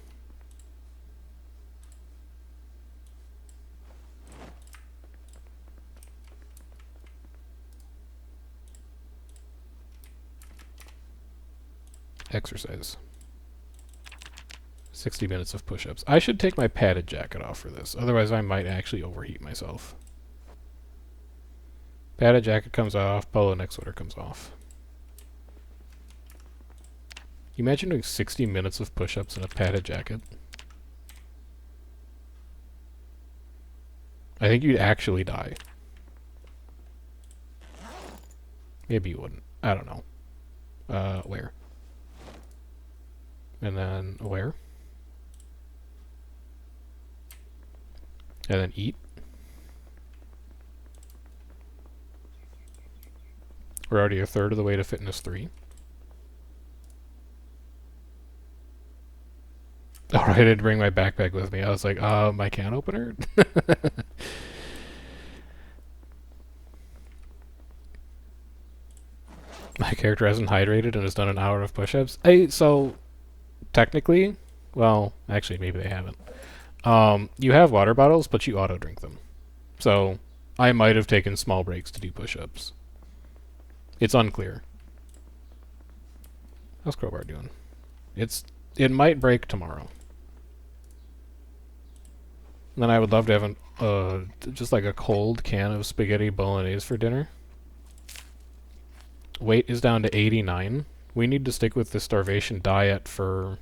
Exercise. 60 minutes of push-ups. I should take my padded jacket off for this, otherwise I might actually overheat myself. Padded jacket comes off, polo neck sweater comes off. You imagine doing 60 minutes of push-ups in a padded jacket? I think you'd actually die. Maybe you wouldn't. I don't know. Where? And then where? And then eat. We're already a third of the way to fitness 3. Alright, I didn't bring my backpack with me. I was like, my can opener? My character hasn't hydrated and has done an hour of push-ups. So, technically, well, actually, maybe they haven't. You have water bottles, but you auto-drink them. So, I might have taken small breaks to do push-ups. It's unclear. How's Crowbar doing? It might break tomorrow. And then I would love to have just like a cold can of spaghetti bolognese for dinner. Weight is down to 89. We need to stick with the starvation diet for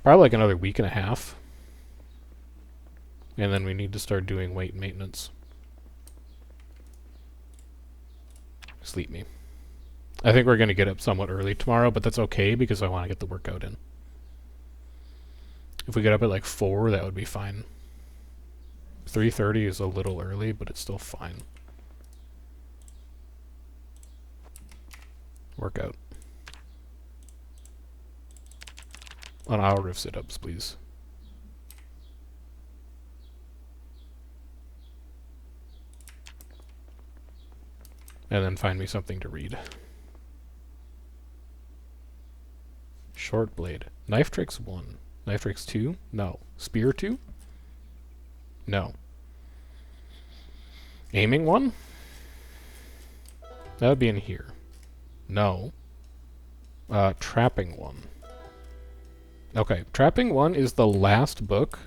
probably like another week and a half. And then we need to start doing weight maintenance. Sleep me. I think we're going to get up somewhat early tomorrow, but that's okay because I want to get the workout in. If we get up at like 4, that would be fine. 3:30 is a little early, but it's still fine. Workout. An hour of sit-ups, please. And then find me something to read. Short blade. Knife tricks 1. Knife tricks 2? No. Spear 2? No. Aiming 1? That would be in here. No. Trapping 1. Okay, Trapping 1 is the last book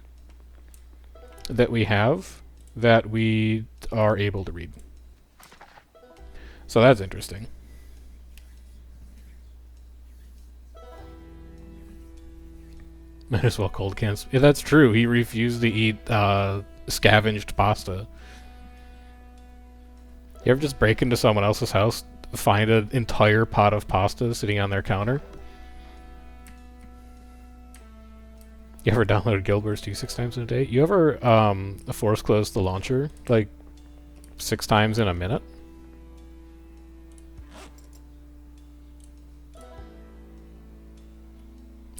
that we have that we are able to read. So that's interesting. Might as well cold cans. Yeah, that's true. He refused to eat scavenged pasta. You ever just break into someone else's house, find an entire pot of pasta sitting on their counter? You ever download Guild Wars 2 6 times in a day? You ever force close the launcher like 6 times in a minute?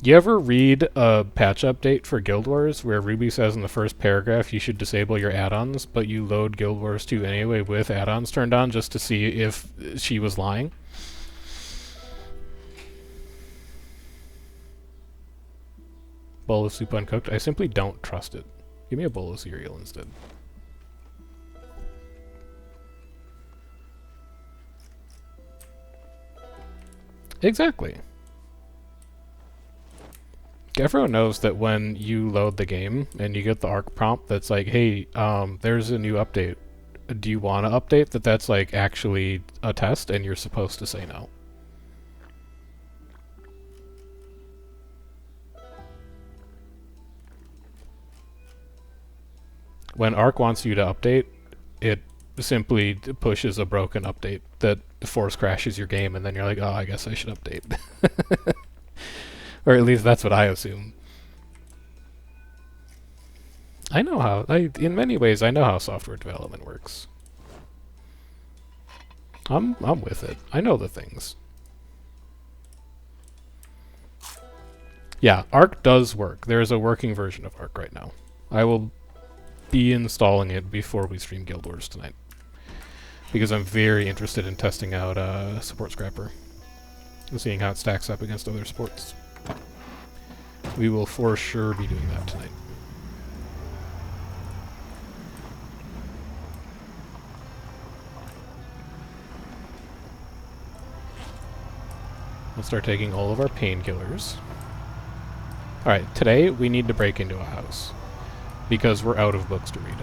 You ever read a patch update for Guild Wars where Ruby says in the first paragraph you should disable your add-ons, but you load Guild Wars 2 anyway with add-ons turned on just to see if she was lying? Bowl of soup uncooked? I simply don't trust it. Give me a bowl of cereal instead. Exactly. Everyone knows that when you load the game and you get the ARC prompt that's like, hey, there's a new update. Do you want to update? That's like actually a test and you're supposed to say no. When ARC wants you to update, it simply pushes a broken update that force crashes your game and then you're like, oh, I guess I should update. Or at least that's what I assume. I know how, in many ways, I know how software development works. I'm with it. I know the things. Yeah, Arc does work. There is a working version of Arc right now. I will be installing it before we stream Guild Wars tonight. Because I'm very interested in testing out Support Scrapper. And seeing how it stacks up against other supports. We will for sure be doing that tonight. Let's start taking all of our painkillers. Alright, today we need to break into a house. Because we're out of books to read.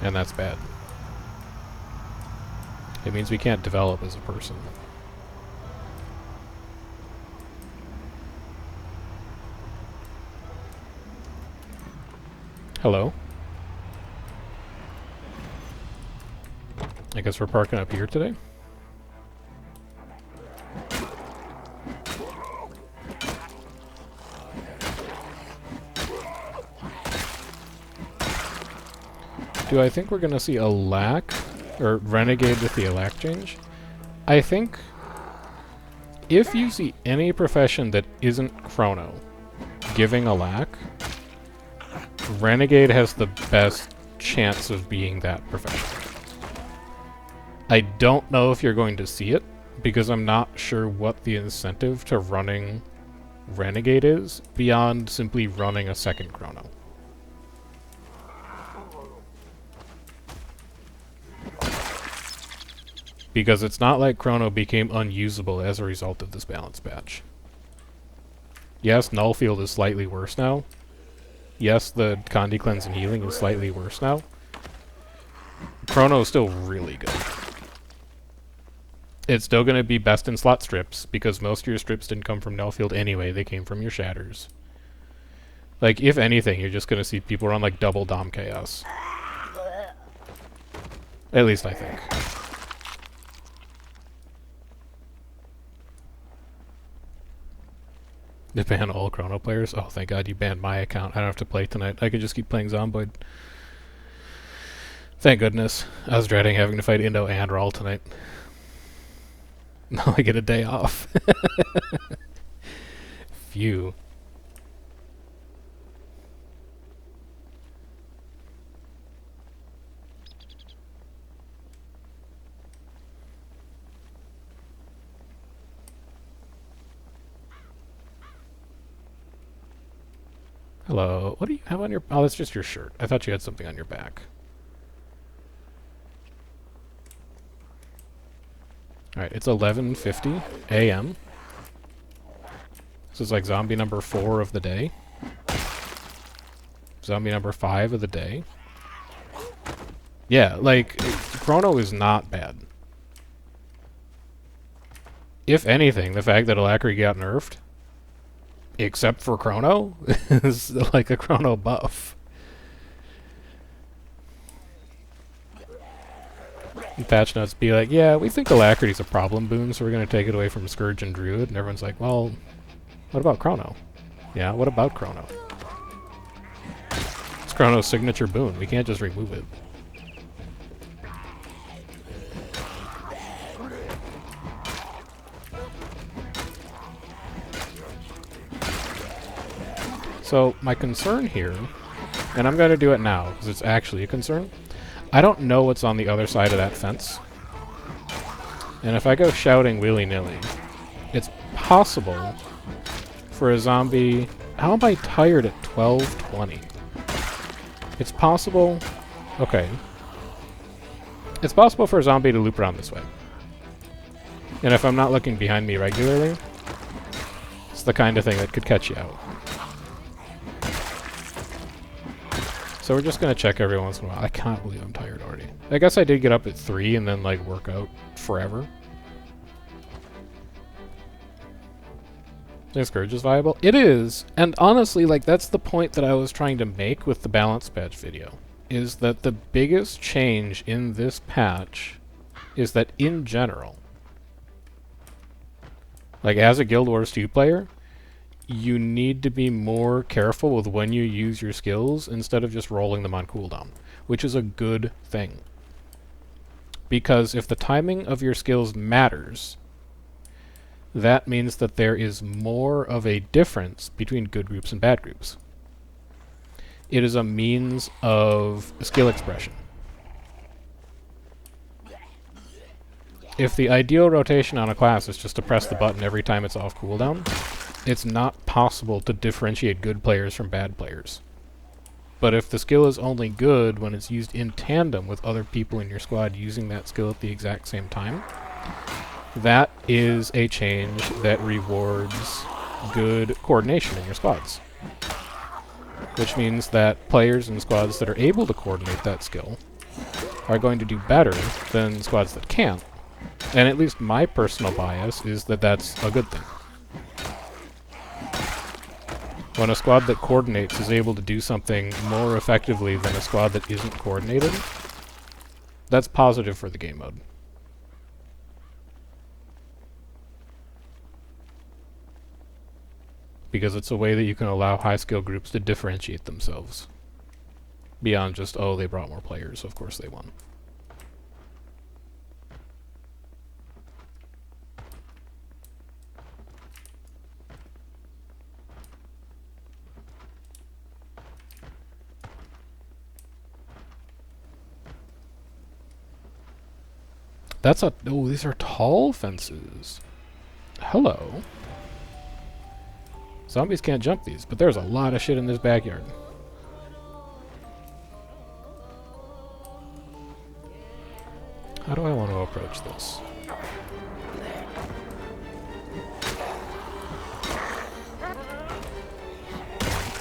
And that's bad. It means we can't develop as a person. Hello? I guess we're parking up here today? Do I think we're gonna see a lack, or renegade with the lack change? I think if you see any profession that isn't chrono giving a lack, renegade has the best chance of being that profession. I don't know if you're going to see it, because I'm not sure what the incentive to running renegade is, beyond simply running a second chrono. Because it's not like Chrono became unusable as a result of this balance patch. Yes, Nullfield is slightly worse now. Yes, the Condi Cleanse and Healing is slightly worse now. Chrono is still really good. It's still going to be best in slot strips, because most of your strips didn't come from Nullfield anyway, they came from your shatters. Like, if anything, you're just going to see people run like double Dom Chaos. At least I think. They ban all Chrono players? Oh, thank God you banned my account. I don't have to play tonight. I can just keep playing Zomboid. Thank goodness. I was dreading having to fight Indo and Rawl tonight. Now I get a day off. Phew. Hello. What do you have on your... Oh, that's just your shirt. I thought you had something on your back. Alright, it's 11:50 a.m. This is like zombie number 4 of the day. Zombie number 5 of the day. Yeah, like, Chrono is not bad. If anything, the fact that Alacrity got nerfed, except for Chrono, is like a Chrono buff. And patch notes be like, yeah, we think Alacrity's a problem boon, so we're going to take it away from Scourge and Druid. And everyone's like, well, what about Chrono? Yeah, what about Chrono? It's Chrono's signature boon. We can't just remove it. So my concern here, and I'm going to do it now because it's actually a concern, I don't know what's on the other side of that fence. And if I go shouting willy-nilly, it's possible for a zombie... How am I tired at 12:20? It's possible... Okay. It's possible for a zombie to loop around this way. And if I'm not looking behind me regularly, it's the kind of thing that could catch you out. So we're just going to check every once in a while. I can't believe I'm tired already. I guess I did get up at 3 and then, like, work out forever. Think Scourge is viable? It is! And honestly, like, that's the point that I was trying to make with the balance patch video. Is that the biggest change in this patch is that, in general, like, as a Guild Wars 2 player, you need to be more careful with when you use your skills instead of just rolling them on cooldown, which is a good thing. Because if the timing of your skills matters, that means that there is more of a difference between good groups and bad groups. It is a means of skill expression. If the ideal rotation on a class is just to press the button every time it's off cooldown, it's not possible to differentiate good players from bad players. But if the skill is only good when it's used in tandem with other people in your squad using that skill at the exact same time, that is a change that rewards good coordination in your squads. Which means that players in squads that are able to coordinate that skill are going to do better than squads that can't. And at least my personal bias is that that's a good thing. When a squad that coordinates is able to do something more effectively than a squad that isn't coordinated, that's positive for the game mode. Because it's a way that you can allow high skill groups to differentiate themselves. Beyond just, oh, they brought more players, so of course they won. That's a... Oh, these are tall fences. Hello. Zombies can't jump these, but there's a lot of shit in this backyard. How do I want to approach this?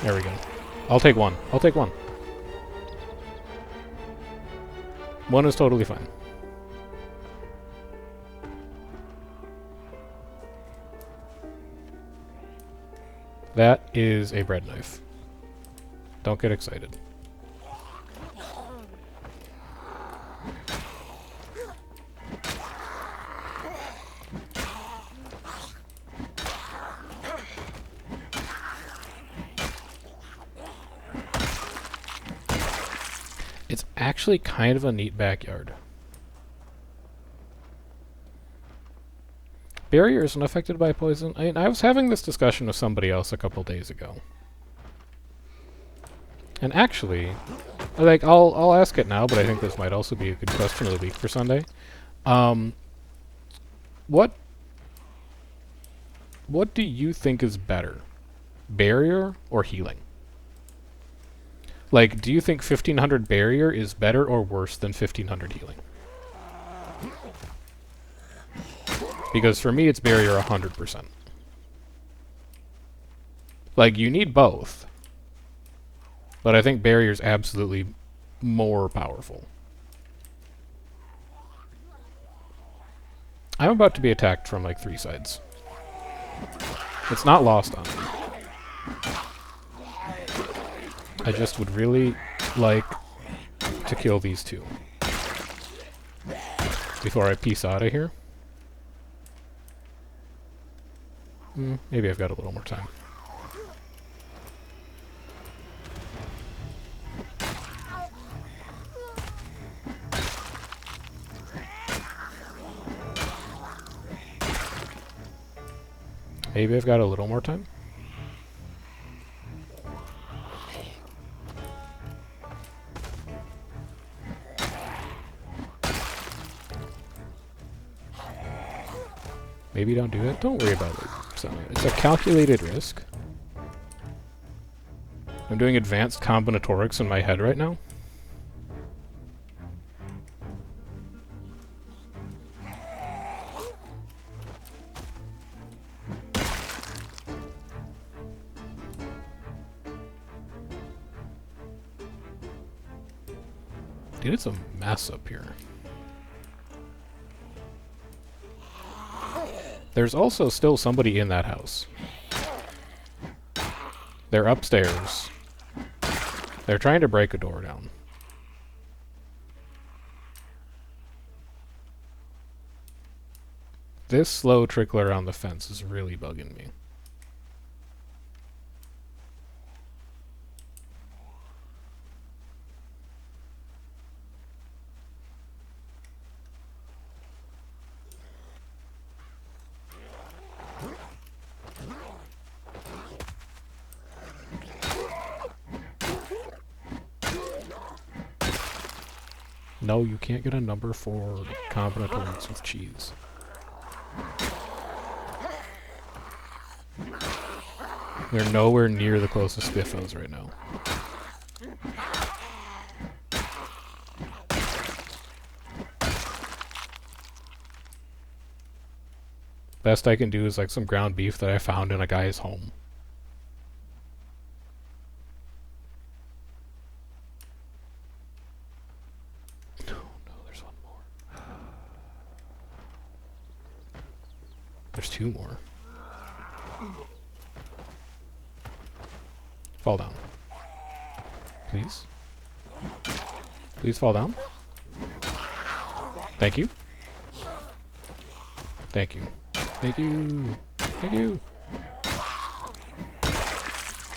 There we go. I'll take one. I'll take one. One is totally fine. That is a bread knife. Don't get excited. It's actually kind of a neat backyard. Barrier isn't affected by poison. I mean, I was having this discussion with somebody else a couple days ago. And actually, like, I'll ask it now, but I think this might also be a good question of the week for Sunday. What do you think is better? Barrier or healing? Like, do you think 1500 barrier is better or worse than 1500 healing? Because for me, it's barrier 100%. Like, you need both. But I think barrier's absolutely more powerful. I'm about to be attacked from like 3 sides. It's not lost on me. I just would really like to kill these 2 before I peace out of here. Maybe I've got a little more time. Maybe I've got a little more time. Maybe don't do it. Don't worry about it. So it's a calculated risk. I'm doing advanced combinatorics in my head right now. Dude, it's a mess up here. There's also still somebody in that house. They're upstairs. They're trying to break a door down. This slow trickle around the fence is really bugging me. No, you can't get a number for combinatorics with cheese. We're nowhere near the closest spiffos right now. Best I can do is like some ground beef that I found in a guy's home. There's 2 more. Fall down. Please. Please fall down. Thank you. Thank you. Thank you. Thank you.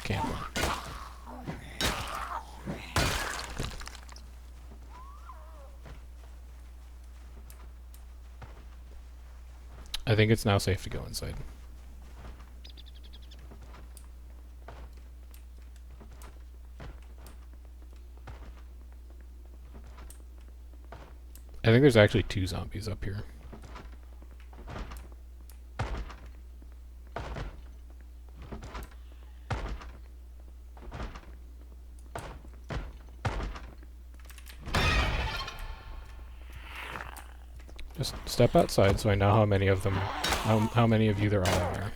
Can't run. I think it's now safe to go inside. I think there's actually 2 zombies up here. Just step outside so I know how many of them, how many of you there are there.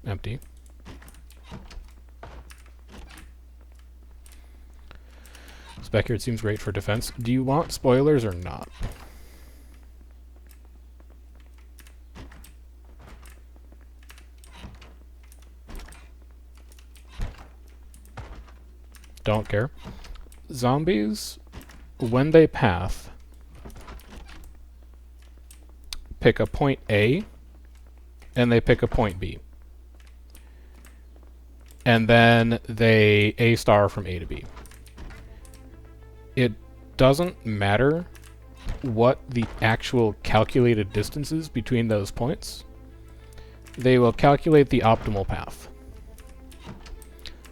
Empty. Speckyard seems great for defense. Do you want spoilers or not? Don't care. Zombies, when they path, pick a point A, and they pick a point B. And then they A-star from A to B. It doesn't matter what the actual calculated distance is between those points. They will calculate the optimal path.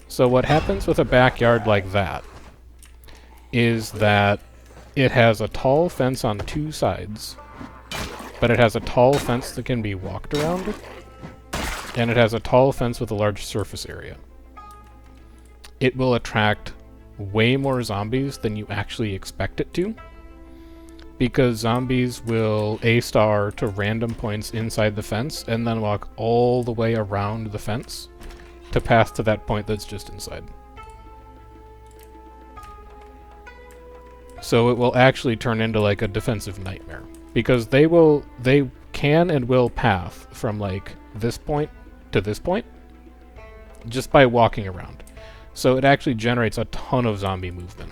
So what happens with a backyard like that is that it has a tall fence on 2 sides, but it has a tall fence that can be walked around, and it has a tall fence with a large surface area. It will attract way more zombies than you actually expect it to, because zombies will A-star to random points inside the fence and then walk all the way around the fence to pass to that point that's just inside. So it will actually turn into like a defensive nightmare. Because they can and will path from like this point to this point just by walking around. So it actually generates a ton of zombie movement.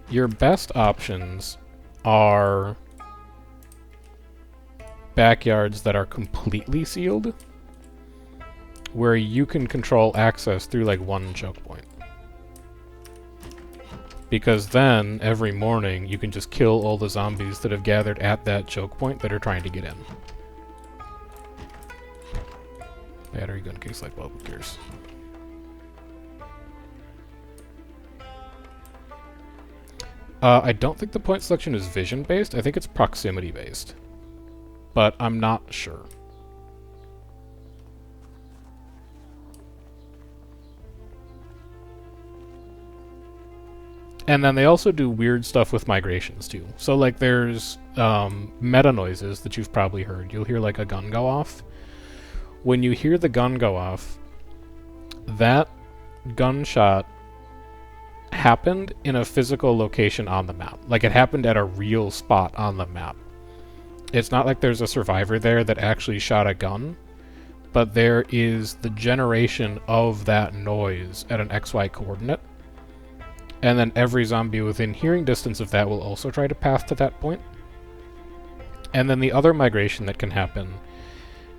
Your best options are backyards that are completely sealed, where you can control access through like one choke point. Because then, every morning, you can just kill all the zombies that have gathered at that choke point that are trying to get in. Battery gun case like bulb, who cares? I don't think the point selection is vision-based. I think it's proximity-based. But I'm not sure. And then they also do weird stuff with migrations, too. So, like, there's meta noises that you've probably heard. You'll hear, like, a gun go off. When you hear the gun go off, that gunshot happened in a physical location on the map. Like, it happened at a real spot on the map. It's not like there's a survivor there that actually shot a gun, but there is the generation of that noise at an XY coordinate. And then every zombie within hearing distance of that will also try to path to that point. And then the other migration that can happen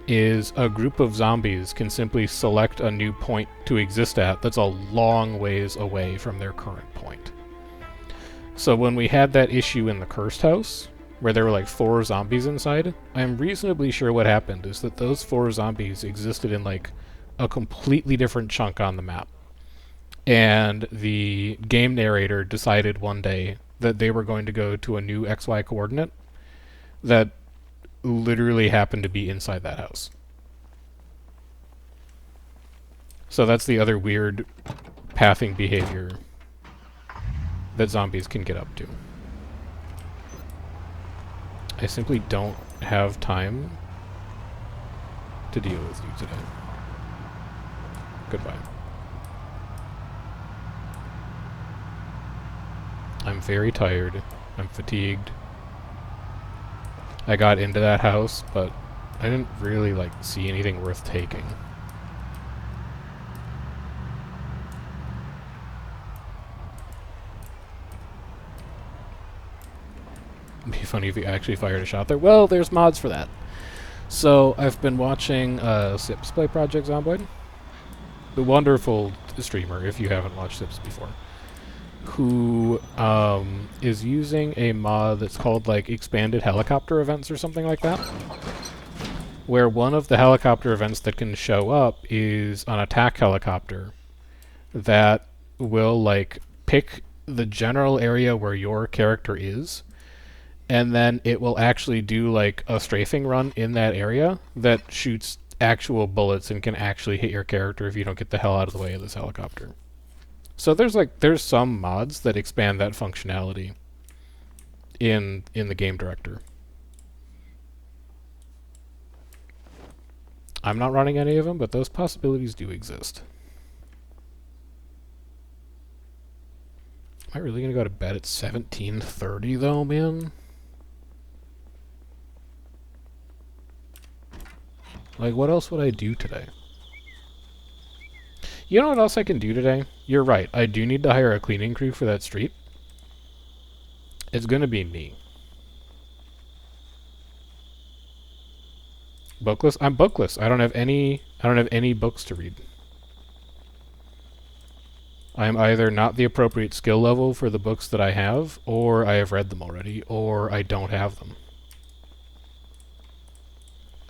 is a group of zombies can simply select a new point to exist at that's a long ways away from their current point. So when we had that issue in the cursed house, where there were like 4 zombies inside, I'm reasonably sure what happened is that those 4 zombies existed in like a completely different chunk on the map. And the game narrator decided one day that they were going to go to a new XY coordinate that literally happened to be inside that house. So that's the other weird pathing behavior that zombies can get up to. I simply don't have time to deal with you today. Goodbye. I'm very tired. I'm fatigued. I got into that house, but I didn't really, like, see anything worth taking. It'd be funny if you actually fired a shot there. Well, there's mods for that. So, I've been watching Sips play Project Zomboid. The wonderful streamer, if you haven't watched Sips before, who is using a mod that's called like expanded helicopter events or something like that, where one of the helicopter events that can show up is an attack helicopter that will like pick the general area where your character is, and then it will actually do like a strafing run in that area that shoots actual bullets and can actually hit your character if you don't get the hell out of the way of this helicopter. So there's some mods that expand that functionality in the game director. I'm not running any of them, but those possibilities do exist. Am I really gonna go to bed at 17:30 though, man? Like, what else would I do today? You know what else I can do today? You're right, I do need to hire a cleaning crew for that street. It's gonna be me. Bookless? I'm bookless. I don't have any books to read. I'm either not the appropriate skill level for the books that I have, or I have read them already, or I don't have them.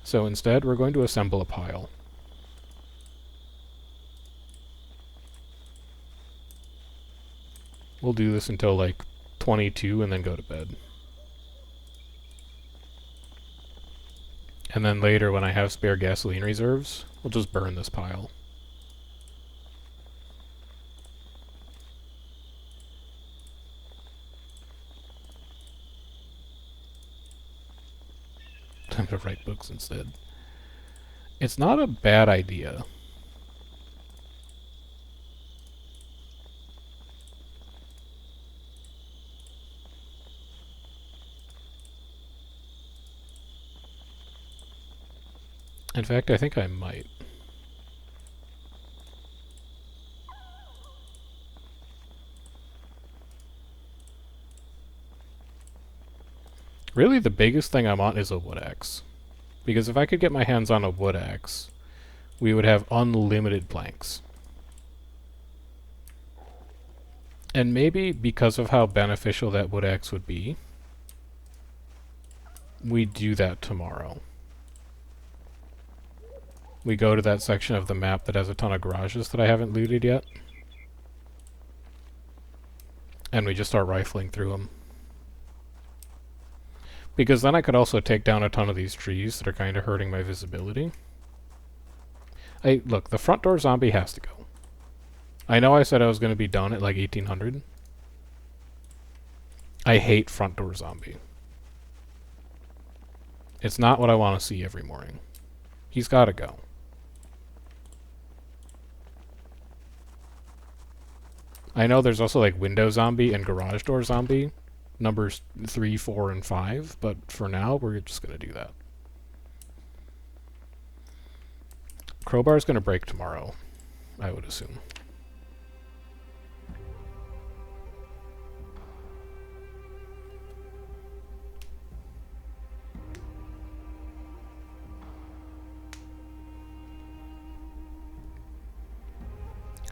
So instead, we're going to assemble a pile. We'll do this until like 22 and then go to bed. And then later, when I have spare gasoline reserves, we'll just burn this pile. Time to write books instead. It's not a bad idea. In fact, I think I might. Really, the biggest thing I want is a wood axe. Because if I could get my hands on a wood axe, we would have unlimited planks. And maybe because of how beneficial that wood axe would be, we do that tomorrow. We go to that section of the map that has a ton of garages that I haven't looted yet. And we just start rifling through them. Because then I could also take down a ton of these trees that are kind of hurting my visibility. Look, the front door zombie has to go. I know I said I was going to be done at like 1800. I hate front door zombie. It's not what I want to see every morning. He's got to go. I know there's also like window zombie and garage door zombie. Numbers 3, 4, and 5, but for now, we're just going to do that. Crowbar's going to break tomorrow, I would assume.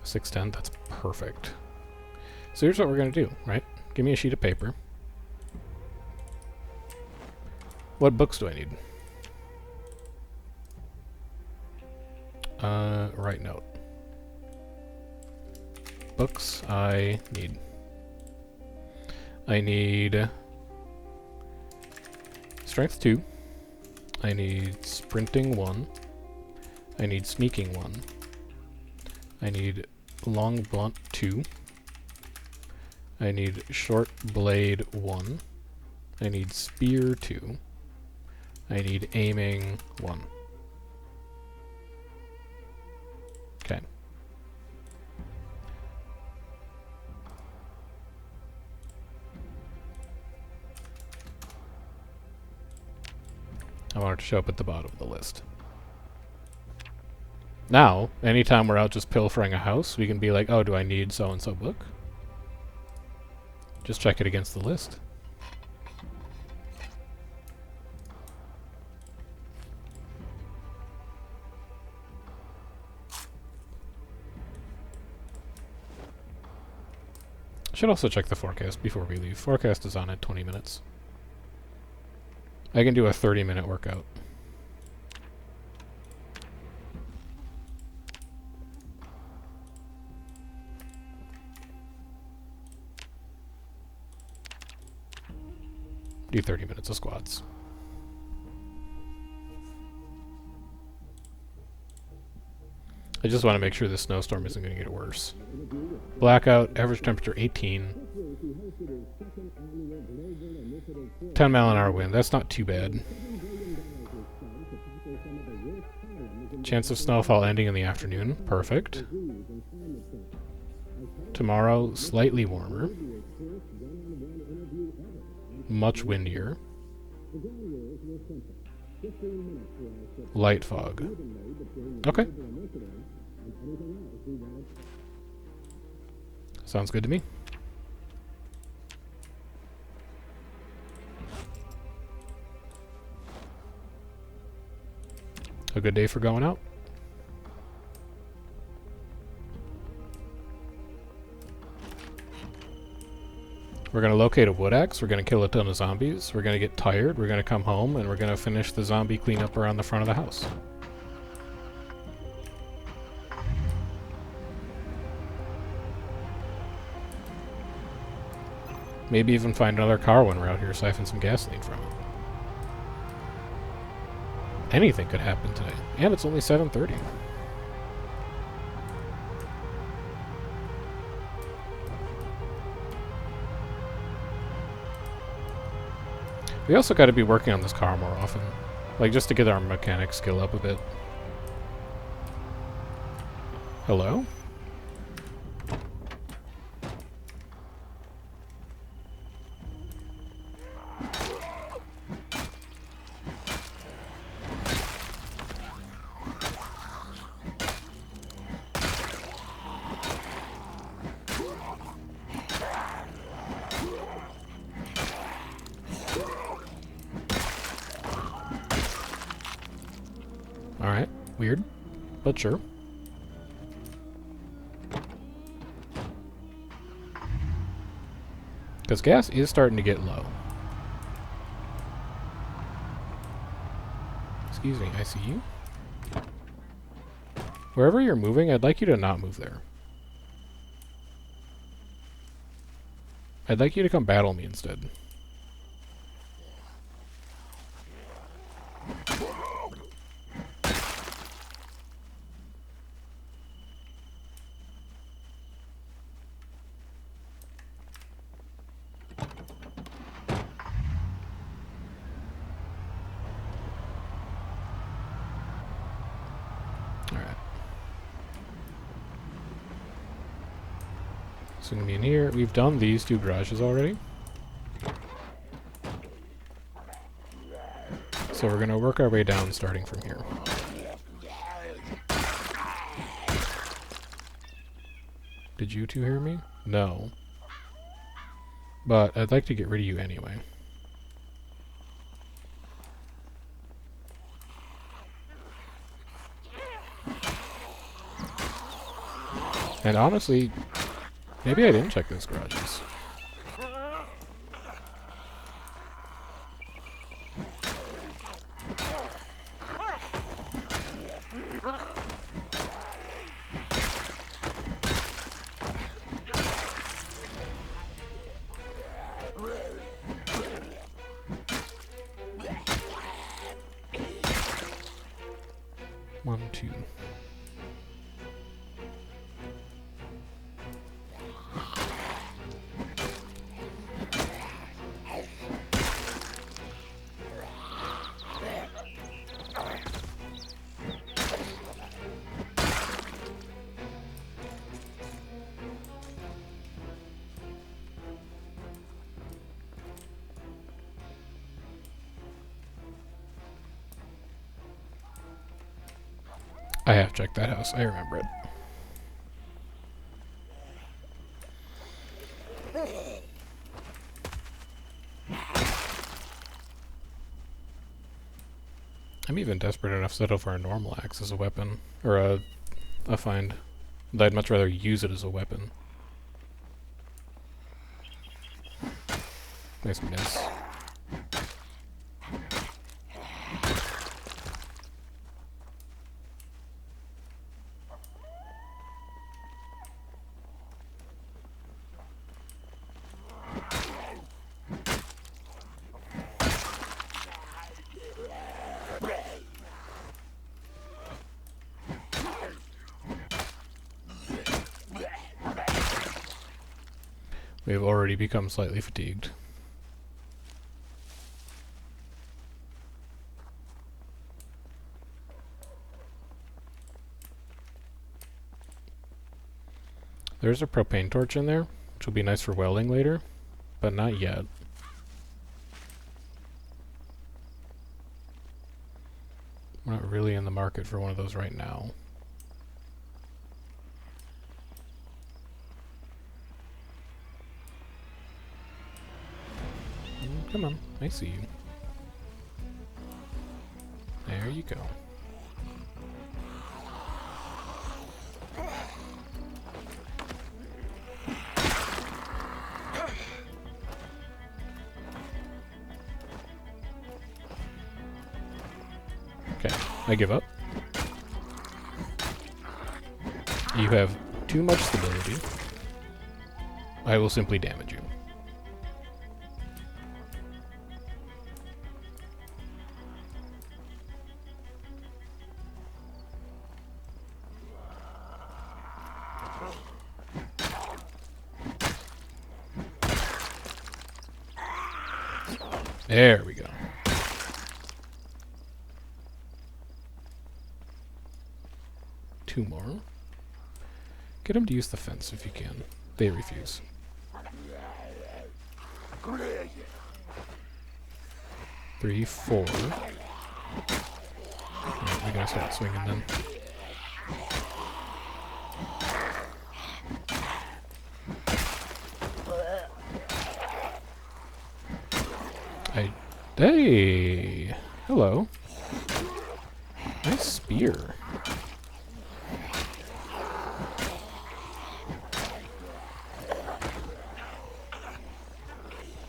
$6.10, that's perfect. So here's what we're going to do, right? Give me a sheet of paper. What books do I need? Write note. Books I need. I need Strength 2. I need Sprinting 1. I need Sneaking 1. I need Long Blunt 2. I need Short Blade 1. I need Spear 2. I need Aiming 1. Okay. I want it to show up at the bottom of the list. Now, anytime we're out just pilfering a house, we can be like, oh, do I need so-and-so book? Just check it against the list. Should also check the forecast before we leave. Forecast is on at 20 minutes. I can do a 30-minute workout. Do 30 minutes of squats. I just want to make sure this snowstorm isn't going to get worse. Blackout, average temperature 18. 10-mile-an-hour wind, that's not too bad. Chance of snowfall ending in the afternoon, perfect. Tomorrow, slightly warmer. Much windier. Light fog. Okay. Sounds good to me. A good day for going out. We're going to locate a wood axe, we're going to kill a ton of zombies, we're going to get tired, we're going to come home, and we're going to finish the zombie cleanup around the front of the house. Maybe even find another car when we're out here, siphon some gasoline from it. Anything could happen today. And it's only 7:30. We also got to be working on this car more often. Like, just to get our mechanic skill up a bit. Hello? Weird, but sure. Because gas is starting to get low. Excuse me, I see you. Wherever you're moving, I'd like you to not move there. I'd like you to come battle me instead. Alright. So gonna be in here. We've done these 2 garages already. So we're gonna work our way down starting from here. Did you 2 hear me? No. But I'd like to get rid of you anyway. And honestly, maybe I didn't check those garages. One, two. I have checked that house. I remember it. I'm even desperate enough to settle for a normal axe as a weapon. Or a find. I'd much rather use it as a weapon. Nice miss. We've already become slightly fatigued. There's a propane torch in there, which will be nice for welding later, but not yet. We're not really in the market for one of those right now. Come on, I see you. There you go. Okay, I give up. You have too much stability. I will simply damage you. There we go. Two more. Get them to use the fence if you can. They refuse. 3, 4. Alright, we gotta start swinging then. Hey! Hello. Nice spear.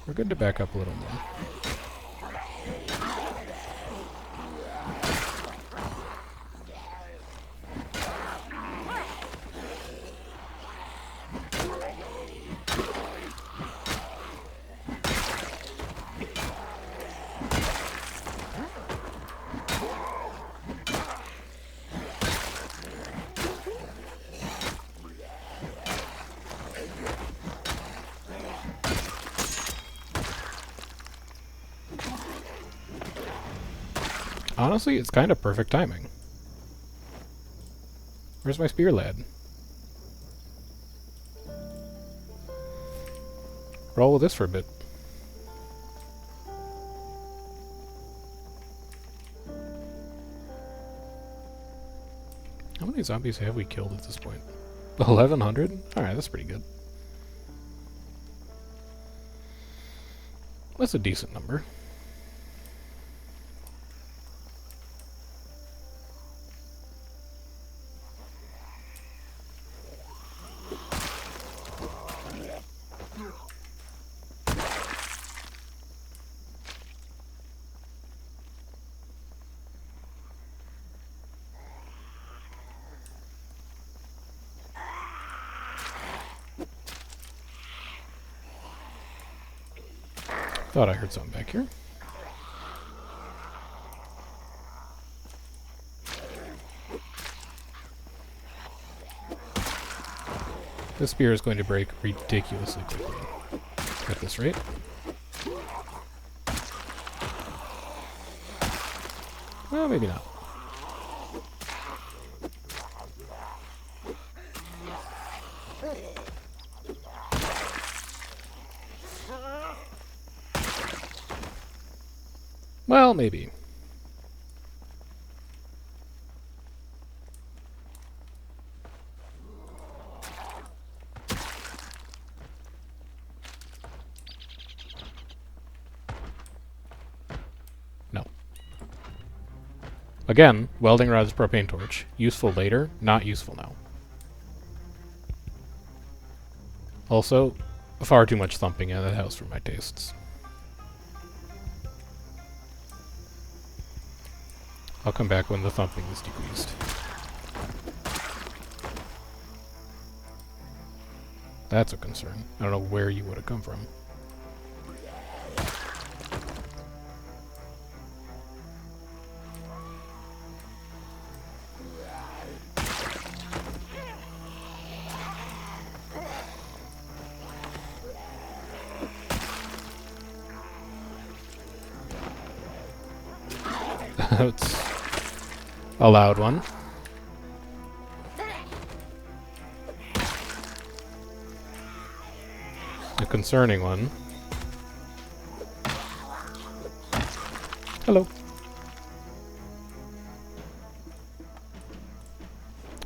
We're good to back up a little more. Honestly, it's kind of perfect timing. Where's my spear lad? Roll with this for a bit. How many zombies have we killed at this point? 1,100? Alright, that's pretty good. That's a decent number. Thought I heard something back here. This spear is going to break ridiculously quickly at this rate. Well, maybe not. Well, maybe. No. Again, welding rod's propane torch. Useful later, not useful now. Also, far too much thumping in that house for my tastes. I'll come back when the thumping is decreased. That's a concern. I don't know where you would have come from. That's a loud one. A concerning one. Hello.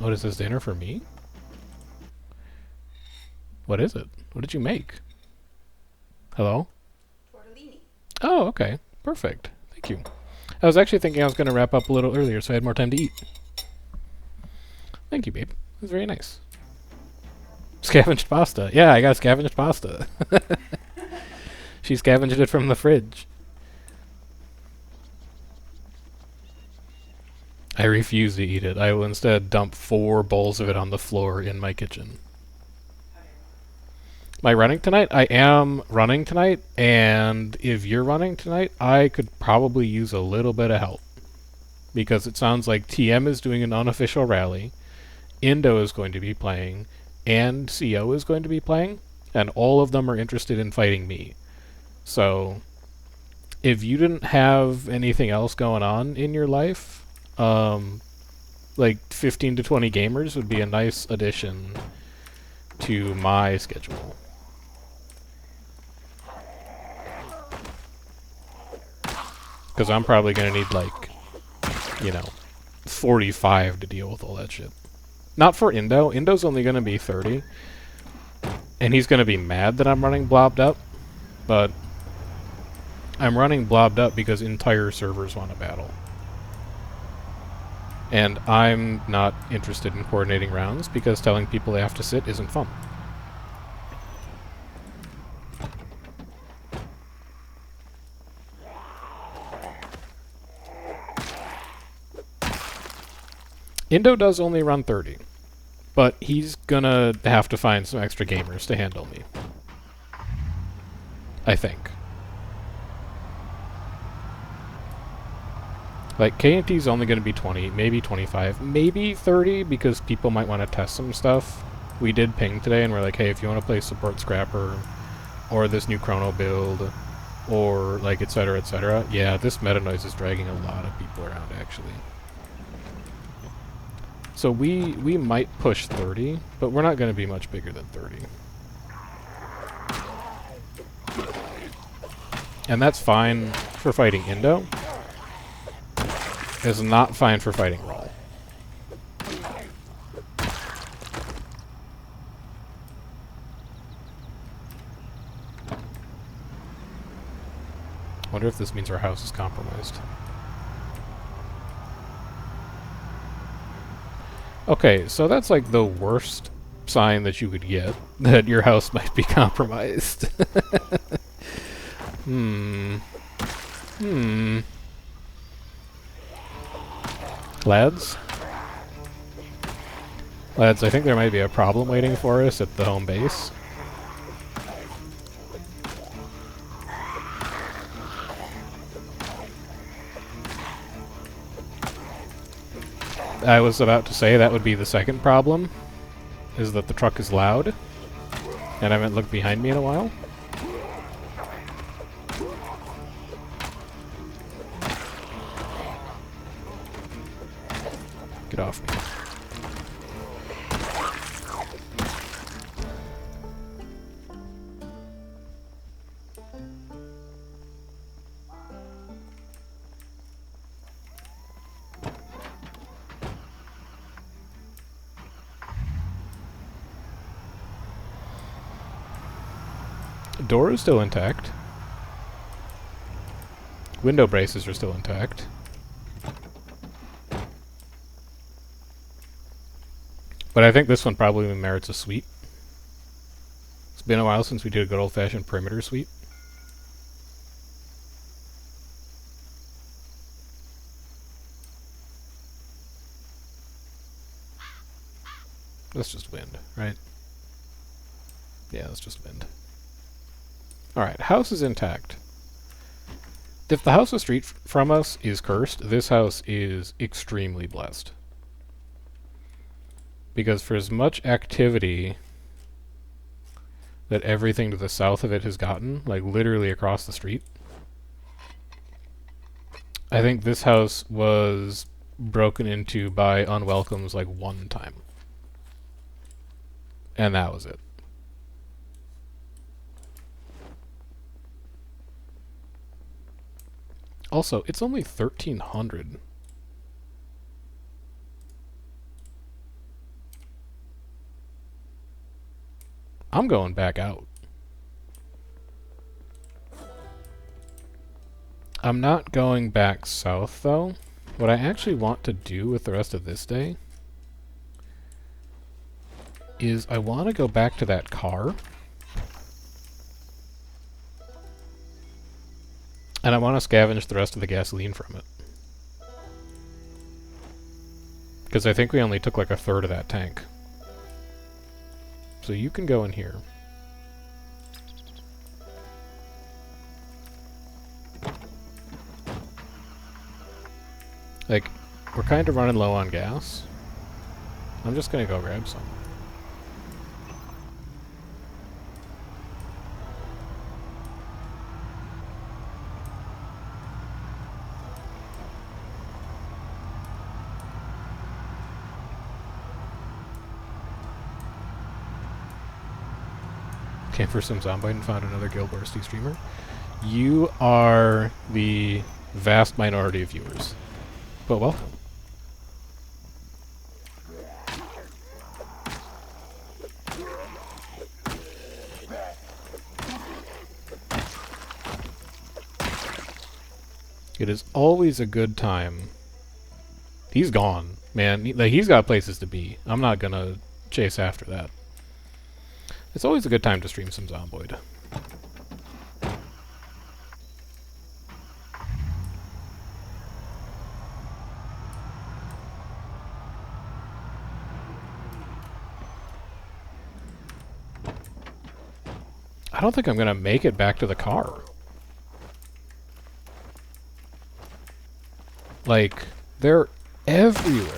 What is this, dinner for me? What is it? What did you make? Hello? Tortellini. Oh, okay. Perfect. Thank you. I was actually thinking I was going to wrap up a little earlier so I had more time to eat. Thank you, babe. It was very nice. Scavenged pasta. Yeah, I got scavenged pasta. She scavenged it from the fridge. I refuse to eat it. I will instead dump 4 bowls of it on the floor in my kitchen. Am I running tonight? I am running tonight, and if you're running tonight, I could probably use a little bit of help. Because it sounds like TM is doing an unofficial rally, Indo is going to be playing, and CO is going to be playing, and all of them are interested in fighting me. So, if you didn't have anything else going on in your life, like 15 to 20 gamers would be a nice addition to my schedule. Because I'm probably going to need, like, 45 to deal with all that shit. Not for Indo. Indo's only going to be 30. And he's going to be mad that I'm running blobbed up. But I'm running blobbed up because entire servers want to battle. And I'm not interested in coordinating rounds because telling people they have to sit isn't fun. Indo does only run 30, but he's gonna have to find some extra gamers to handle me. I think. Like, K&T's only going to be 20, maybe 25, maybe 30, because people might want to test some stuff. We did ping today, and we're like, hey, if you want to play Support Scrapper, or this new Chrono build, or, like, etc., yeah, this meta noise is dragging a lot of people around, actually. So we might push 30, but we're not going to be much bigger than 30. And that's fine for fighting Indo. It's not fine for fighting Raw. Wonder if this means our house is compromised. Okay, so that's like the worst sign that you could get, that your house might be compromised. Lads? Lads, I think there might be a problem waiting for us at the home base. I was about to say that would be the second problem, is that the truck is loud, and I haven't looked behind me in a while. Get off me. Door is still intact. Window braces are still intact. But I think this one probably merits a sweep. It's been a while since we did a good old-fashioned perimeter sweep. That's just wind, right? Yeah, that's just wind. Alright, house is intact. If the house a street from us is cursed, this house is extremely blessed. Because for as much activity that everything to the south of it has gotten, like literally across the street, I think this house was broken into by unwelcomes like one time. And that was it. Also, it's only 1,300. I'm going back out. I'm not going back south, though. What I actually want to do with the rest of this day is I want to go back to that car. And I want to scavenge the rest of the gasoline from it. Because I think we only took like a third of that tank. So you can go in here. Like, we're kind of running low on gas. I'm just gonna go grab some. Came for some Zomboid and found another Guild Bursty streamer. You are the vast minority of viewers. But welcome. It is always a good time. He's gone. Man, like, he's got places to be. I'm not gonna chase after that. It's always a good time to stream some Zomboid. I don't think I'm gonna make it back to the car. Like, they're everywhere.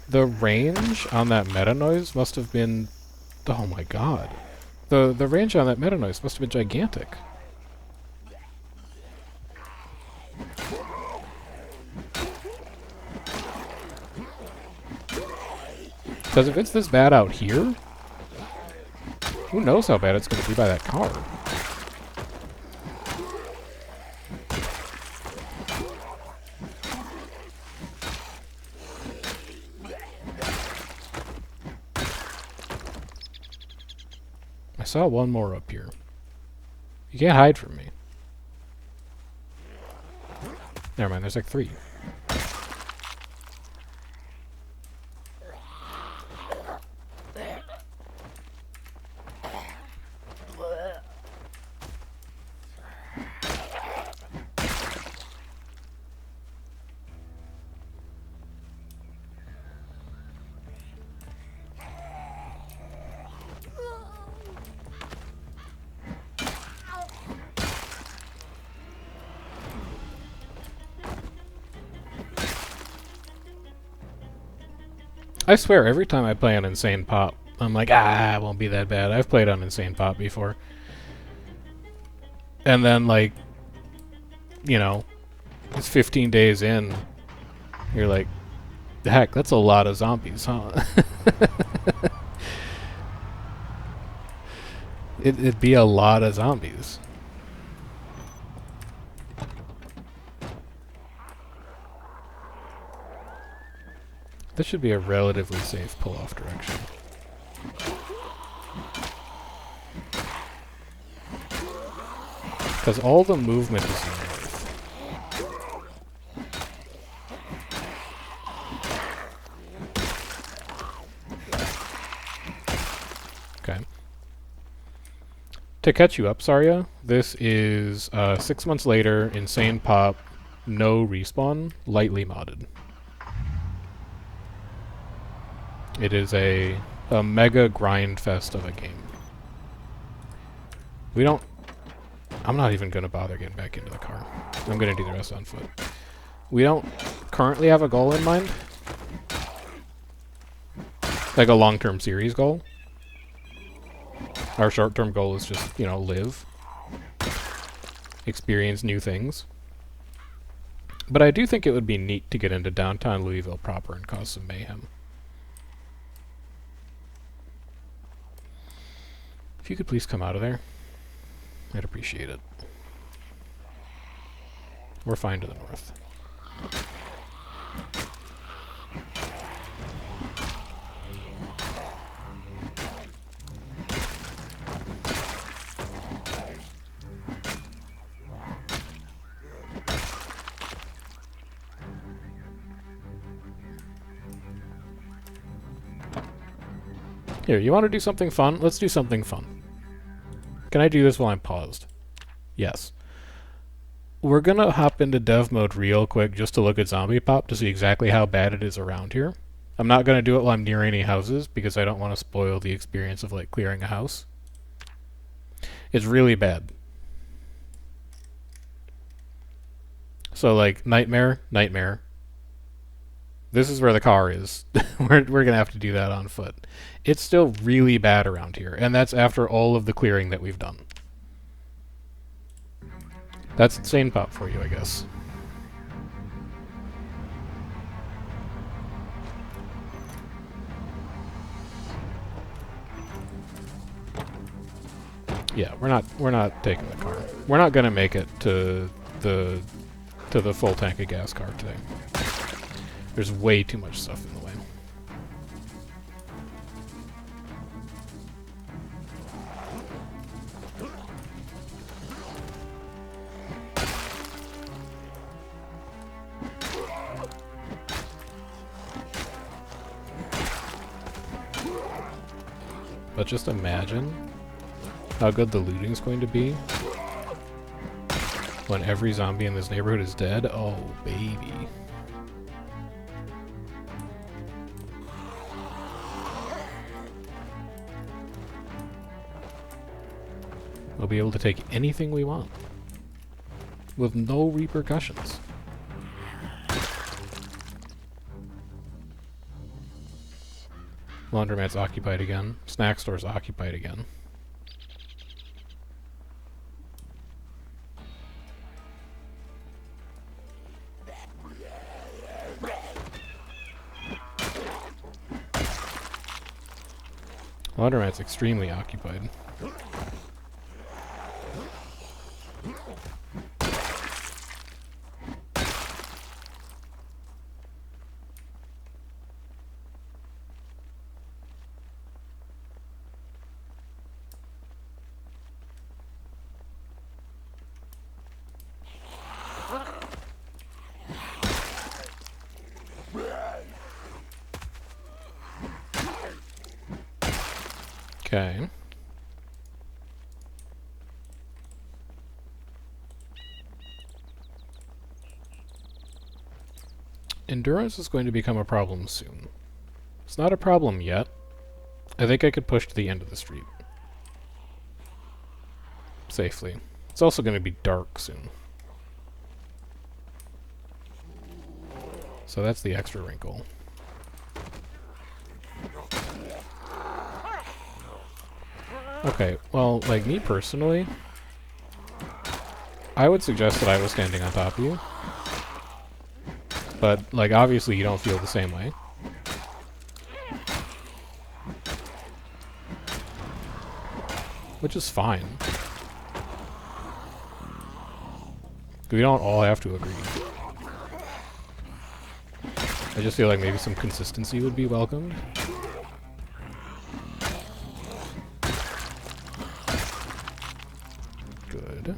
The range on that meta noise must have been... Oh my god. The range on that meta noise must have been gigantic. Because if it's this bad out here, who knows how bad it's going to be by that car. I saw one more up here. You can't hide from me. Never mind, there's like 3. I swear, every time I play on Insane Pop, I'm like, it won't be that bad. I've played on Insane Pop before. And then, like, you know, it's 15 days in. You're like, heck, that's a lot of zombies, huh? It'd be a lot of zombies. This should be a relatively safe pull-off direction. Because all the movement is north. Okay. To catch you up, Saria, this is 6 months later, Insane Pop, no respawn, lightly modded. It is a mega grind fest of a game. We don't... I'm not even going to bother getting back into the car. I'm going to do the rest on foot. We don't currently have a goal in mind. Like a long-term series goal. Our short-term goal is just, you know, live. Experience new things. But I do think it would be neat to get into downtown Louisville proper and cause some mayhem. If you could please come out of there, I'd appreciate it. We're fine to the north. Here, you want to do something fun? Let's do something fun. Can I do this while I'm paused? Yes. We're gonna hop into dev mode real quick just to look at Zombie Pop to see exactly how bad it is around here. I'm not gonna do it while I'm near any houses because I don't want to spoil the experience of like clearing a house. It's really bad. So like nightmare. This is where the car is. we're gonna have to do that on foot. It's still really bad around here, and that's after all of the clearing that we've done. That's Insane Pop for you, I guess. Yeah, we're not taking the car. We're not gonna make it to the full tank of gas car today. There's way too much stuff in the way. but just imagine how good the looting's going to be when every zombie in this neighborhood is dead. Oh, baby. We'll be able to take anything we want with no repercussions. Laundromat's occupied again. Snack store's occupied again. Laundromat's extremely occupied. Okay. Endurance is going to become a problem soon. It's not a problem yet. I think I could push to the end of the street. Safely. It's also going to be dark soon. So that's the extra wrinkle. Okay, well, like me personally, I would suggest that I was standing on top of you. But, like, obviously you don't feel the same way. Which is fine. We don't all have to agree. I just feel like maybe some consistency would be welcomed. Good.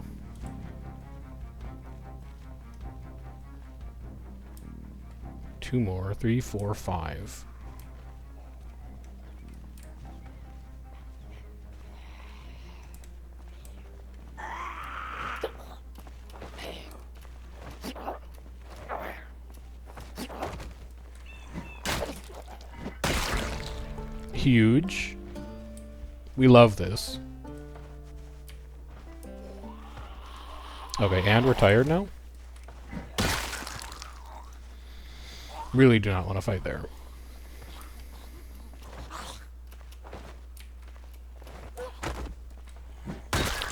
Two more. 3, 4, 5. Huge. We love this. Okay, and we're tired now? Really do not want to fight there.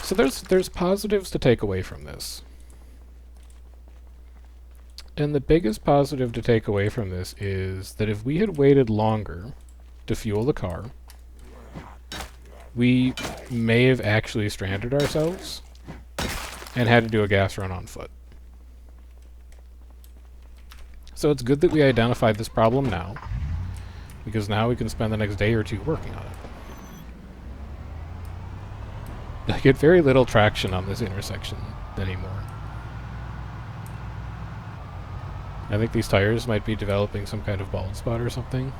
So there's positives to take away from this. And the biggest positive to take away from this is that if we had waited longer to fuel the car, we may have actually stranded ourselves and had to do a gas run on foot. So it's good that we identified this problem now, because now we can spend the next day or two working on it. I get very little traction on this intersection anymore. I think these tires might be developing some kind of bald spot or something.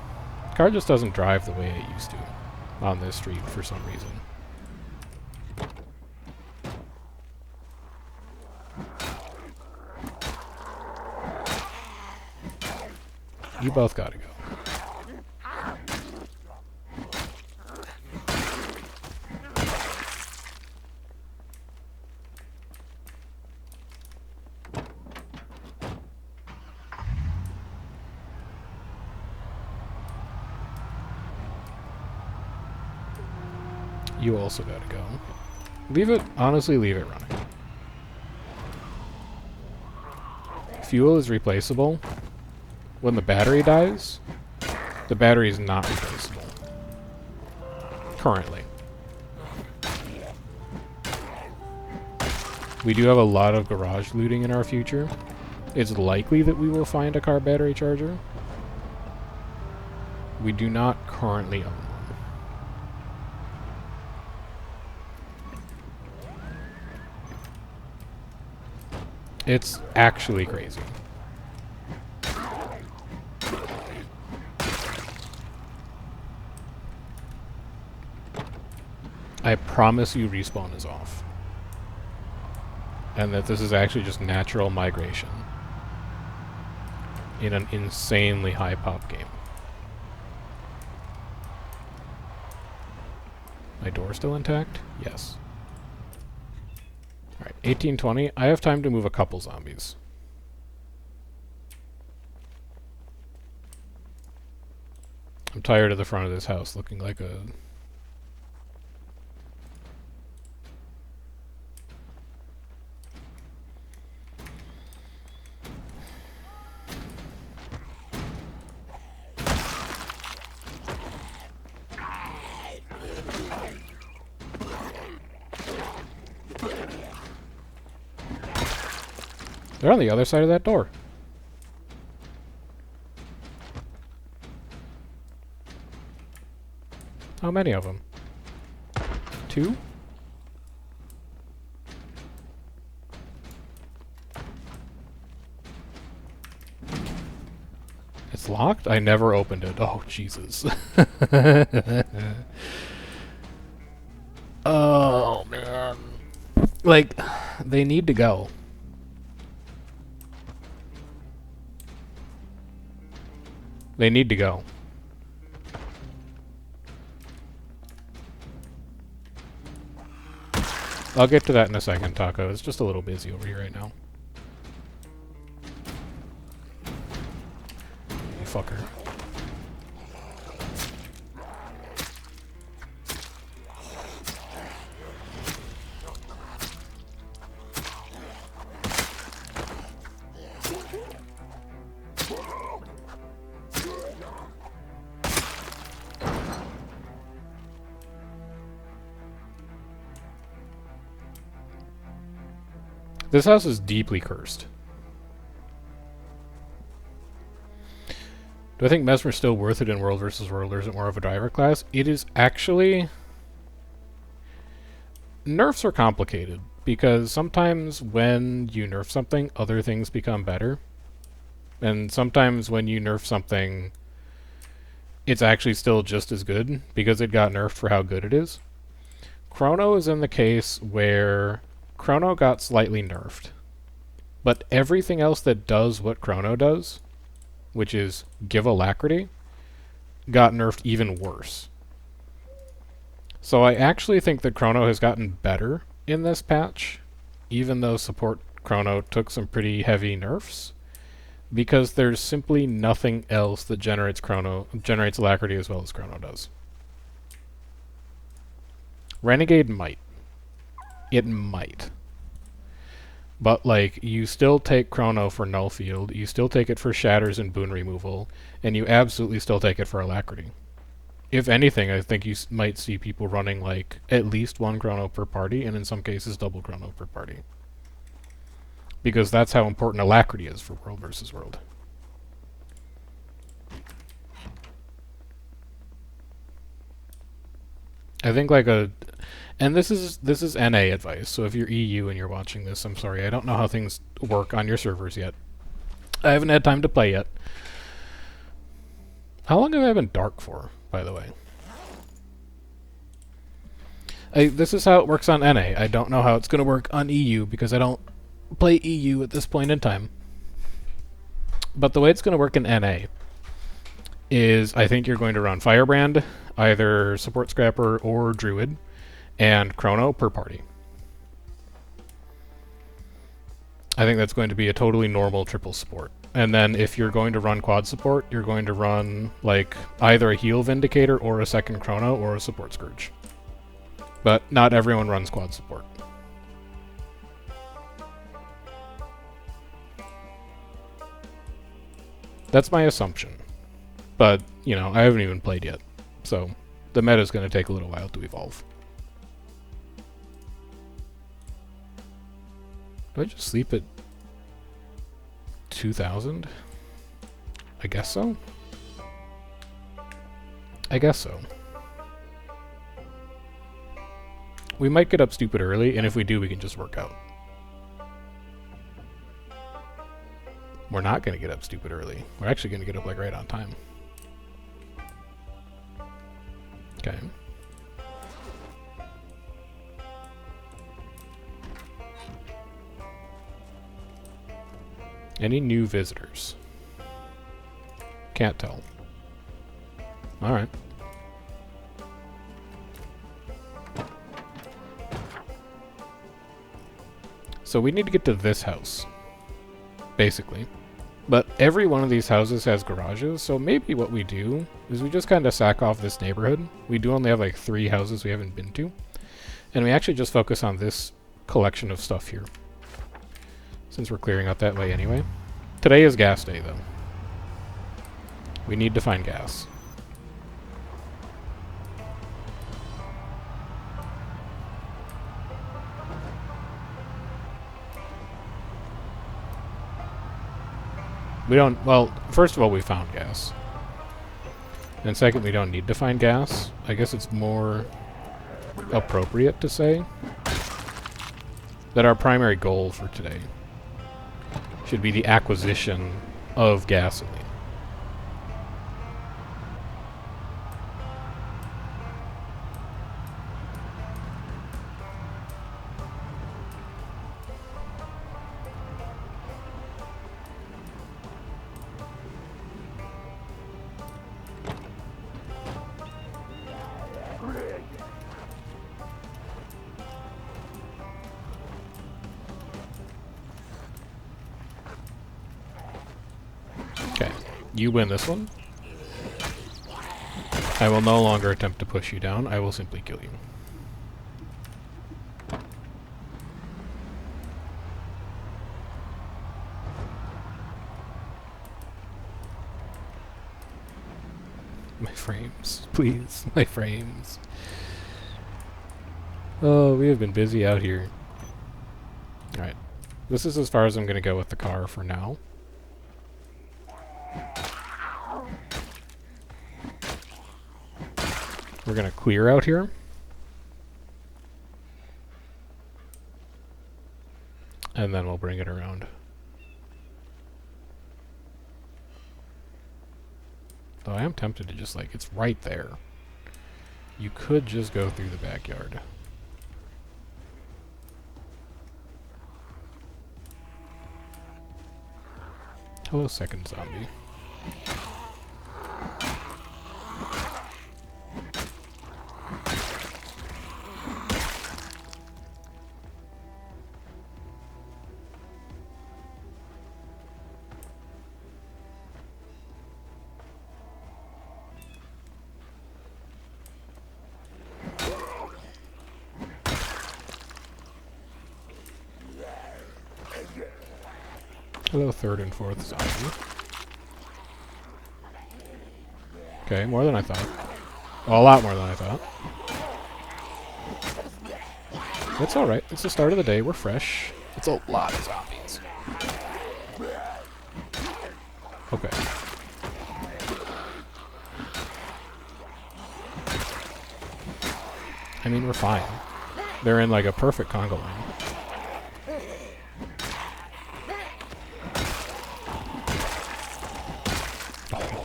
The car just doesn't drive the way it used to on this street for some reason. You both gotta go. You also gotta go. Leave it, honestly, leave it running. Fuel is replaceable. When the battery dies, the battery is not replaceable. Currently. We do have a lot of garage looting in our future. It's likely that we will find a car battery charger. We do not currently own one. It's actually crazy. I promise you respawn is off. And that this is actually just natural migration in an insanely high pop game. My door still intact? Yes. Alright, 1820. I have time to move a couple zombies. I'm tired of the front of this house looking like a... They're on the other side of that door. How many of them? 2? It's locked? I never opened it. Oh, Jesus. Oh, man. Like, they need to go. They need to go. I'll get to that in a second, Taco. It's just a little busy over here right now. You fucker. This house is deeply cursed. Do I think Mesmer's still worth it in World vs. World, or is it more of a driver class? It is actually... Nerfs are complicated, because sometimes when you nerf something, other things become better. And sometimes when you nerf something, it's actually still just as good, because it got nerfed for how good it is. Chrono is in the case where Chrono got slightly nerfed, but everything else that does what Chrono does, which is give alacrity, got nerfed even worse. So I actually think that Chrono has gotten better in this patch, even though support Chrono took some pretty heavy nerfs, because there's simply nothing else that generates alacrity as well as Chrono does. Renegade might. It might. But, like, you still take Chrono for Null Field, you still take it for Shatters and Boon Removal, and you absolutely still take it for Alacrity. If anything, I think you might see people running, like, at least 1 Chrono per party, and in some cases double Chrono per party. Because that's how important Alacrity is for World vs. World. I think, like, and this is NA advice, so if you're EU and you're watching this, I'm sorry, I don't know how things work on your servers yet. I haven't had time to play yet. How long have I been dark for, by the way? This is how it works on NA. I don't know how it's going to work on EU, because I don't play EU at this point in time. But the way it's going to work in NA is I think you're going to run Firebrand, either Support Scrapper or Druid, and Chrono per party. I think that's going to be a totally normal triple support. And then if you're going to run quad support, you're going to run like either a heal Vindicator or a second Chrono or a support Scourge. But not everyone runs quad support. That's my assumption. But, you know, I haven't even played yet. So the meta's going to take a little while to evolve. Do I just sleep at 2,000? I guess so. I guess so. We might get up stupid early, and if we do, we can just work out. We're not going to get up stupid early. We're actually going to get up like right on time. Okay. Any new visitors? Can't tell. Alright. So we need to get to this house, basically. But every one of these houses has garages, so maybe what we do is we just kind of sack off this neighborhood. We do only have like 3 houses we haven't been to. And we actually just focus on this collection of stuff here, since we're clearing out that way anyway. Today is gas day, though. We need to find gas. We don't, well, first of all, we found gas. And second, we don't need to find gas. I guess it's more appropriate to say that our primary goal for today should be the acquisition of gasoline. Okay, you win this one. I will no longer attempt to push you down. I will simply kill you. My frames, please. My frames. Oh, we have been busy out here. Alright. This is as far as I'm going to go with the car for now. We're going to clear out here. And then we'll bring it around. Though I am tempted to just, like, it's right there. You could just go through the backyard. Hello, second zombie. Hello, third and fourth zombie. Okay, more than I thought. Well, a lot more than I thought. That's alright. It's the start of the day. We're fresh. It's a lot of zombies. Okay. I mean, we're fine. They're in, like, a perfect conga line.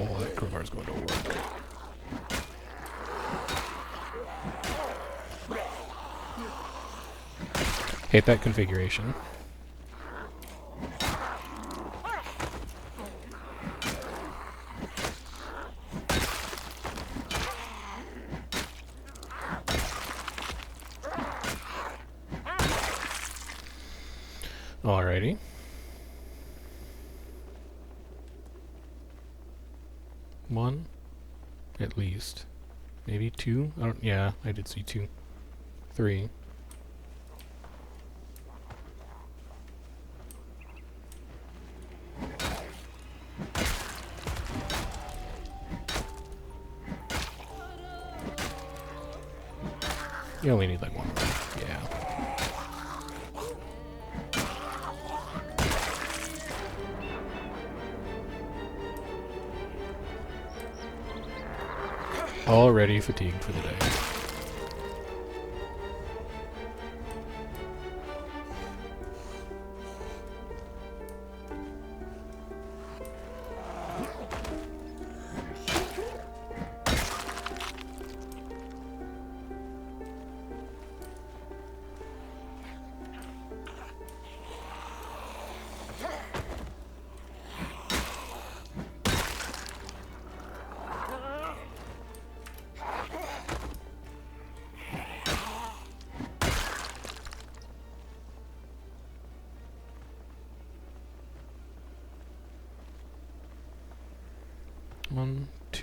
Oh, that crowbar's going to work. Hate that configuration. Alrighty. One, at least. Maybe two? I don't, yeah, I did see two. Three. You only need like one more. Yeah. Already fatigued for the day.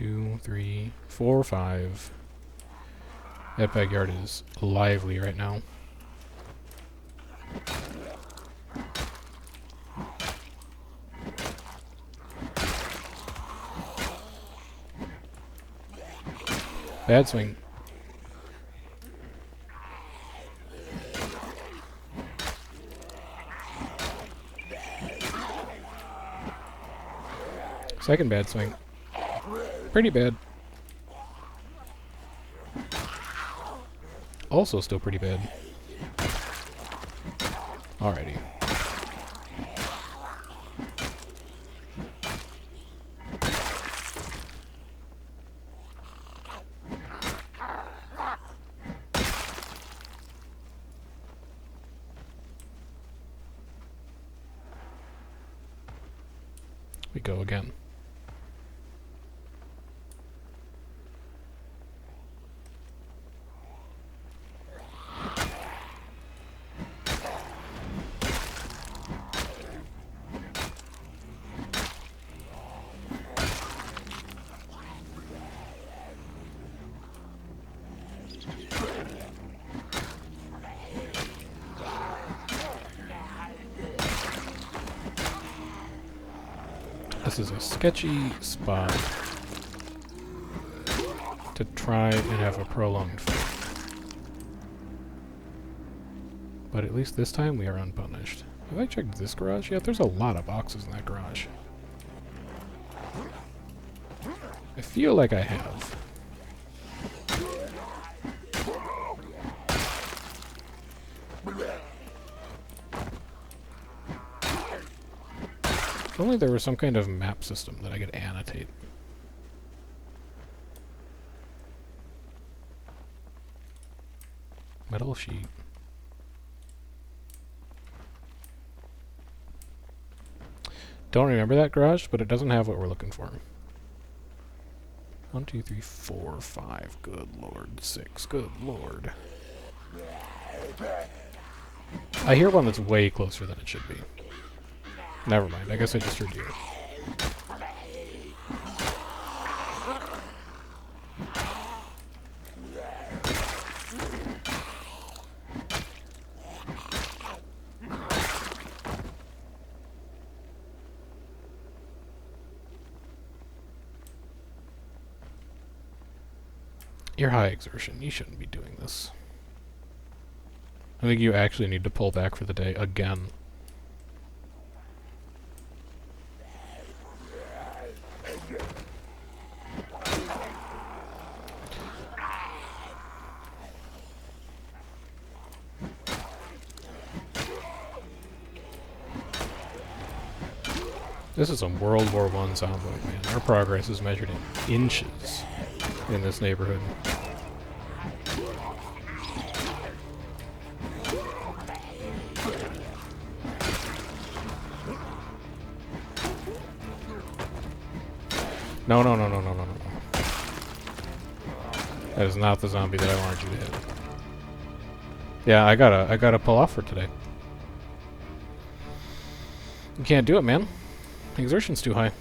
2, 3, 4, 5. That backyard is lively right now. Bad swing. Second bad swing. Pretty bad. Also still pretty bad. Alrighty. We go again. This is a sketchy spot to try and have a prolonged fight. But at least this time we are unpunished. Have I checked this garage yet? There's a lot of boxes in that garage. I feel like I have. If only there was some kind of map system that I could annotate. Metal sheet. Don't remember that garage, but it doesn't have what we're looking for. 1, 2, 3, 4, 5. Good lord. 6. Good lord. I hear one that's way closer than it should be. Never mind. I guess I just heard you. You're high exertion. You shouldn't be doing this. I think you actually need to pull back for the day again. This is a World War I Zomboid, man. Our progress is measured in inches in this neighborhood. No, no, no, no, no, no, no. That is not the zombie that I wanted you to hit. Yeah, I gotta pull off for today. You can't do it, man. Exertion's too high.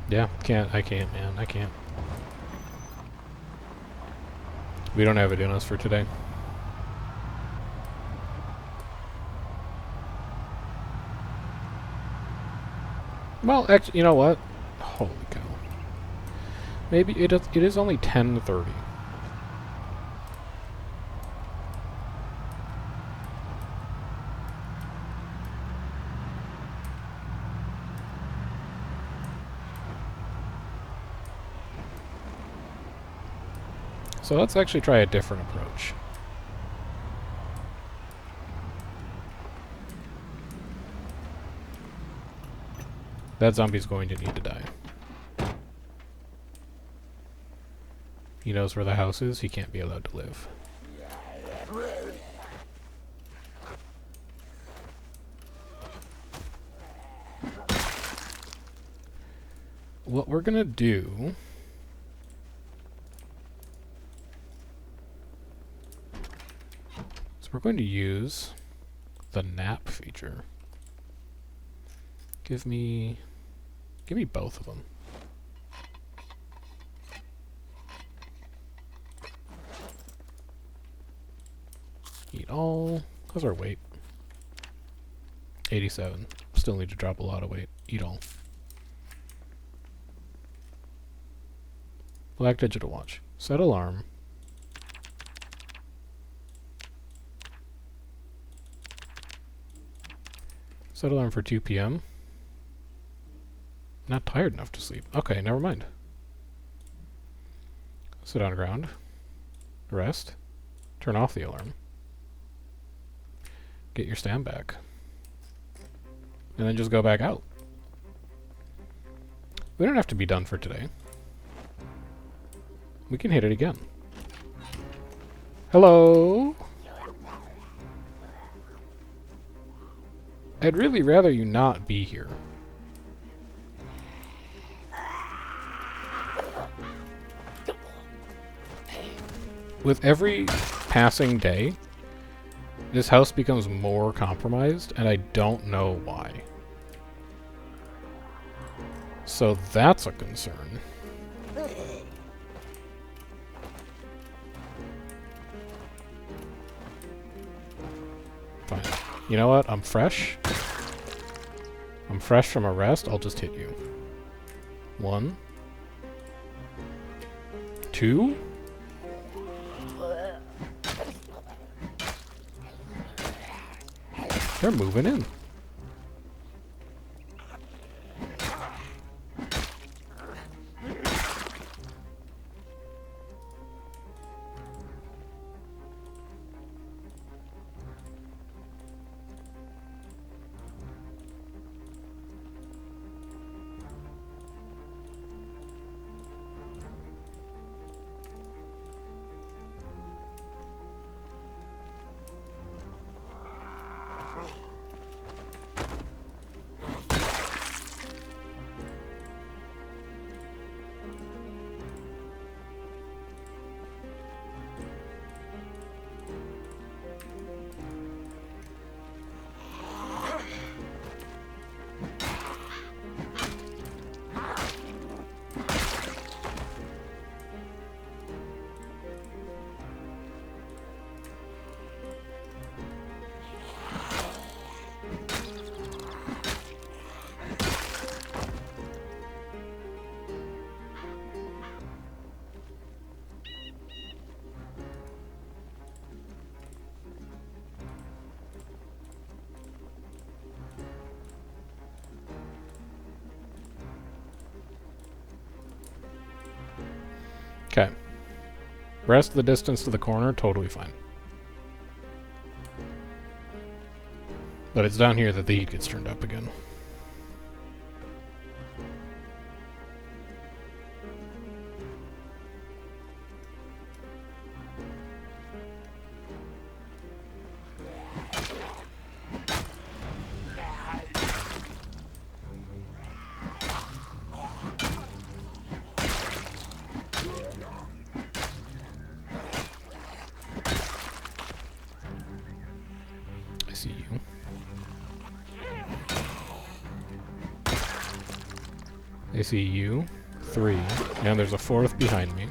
Yeah, I can't, man. I can't. We don't have it in us for today. Well, actually, you know what? Holy cow. Maybe it is only 10:30. So let's actually try a different approach. That zombie's going to need to die. He knows where the house is. He can't be allowed to live. What we're gonna do... is we're going to use the nap feature. Give me both of them. Eat all. How's our weight? 87. Still need to drop a lot of weight. Eat all. Black digital watch. Set alarm. Set alarm for 2 p.m. Not tired enough to sleep. Okay, never mind. Sit on the ground. Rest. Turn off the alarm. Get your stand back. And then just go back out. We don't have to be done for today. We can hit it again. Hello? I'd really rather you not be here. With every passing day, this house becomes more compromised, and I don't know why. So that's a concern. Fine. You know what? I'm fresh. I'm fresh from a rest. I'll just hit you. 1. 2. They're moving in. Okay. Rest of the distance to the corner, totally fine. But it's down here that the heat gets turned up again. I see you. I see you. 3. And there's a 4th behind me.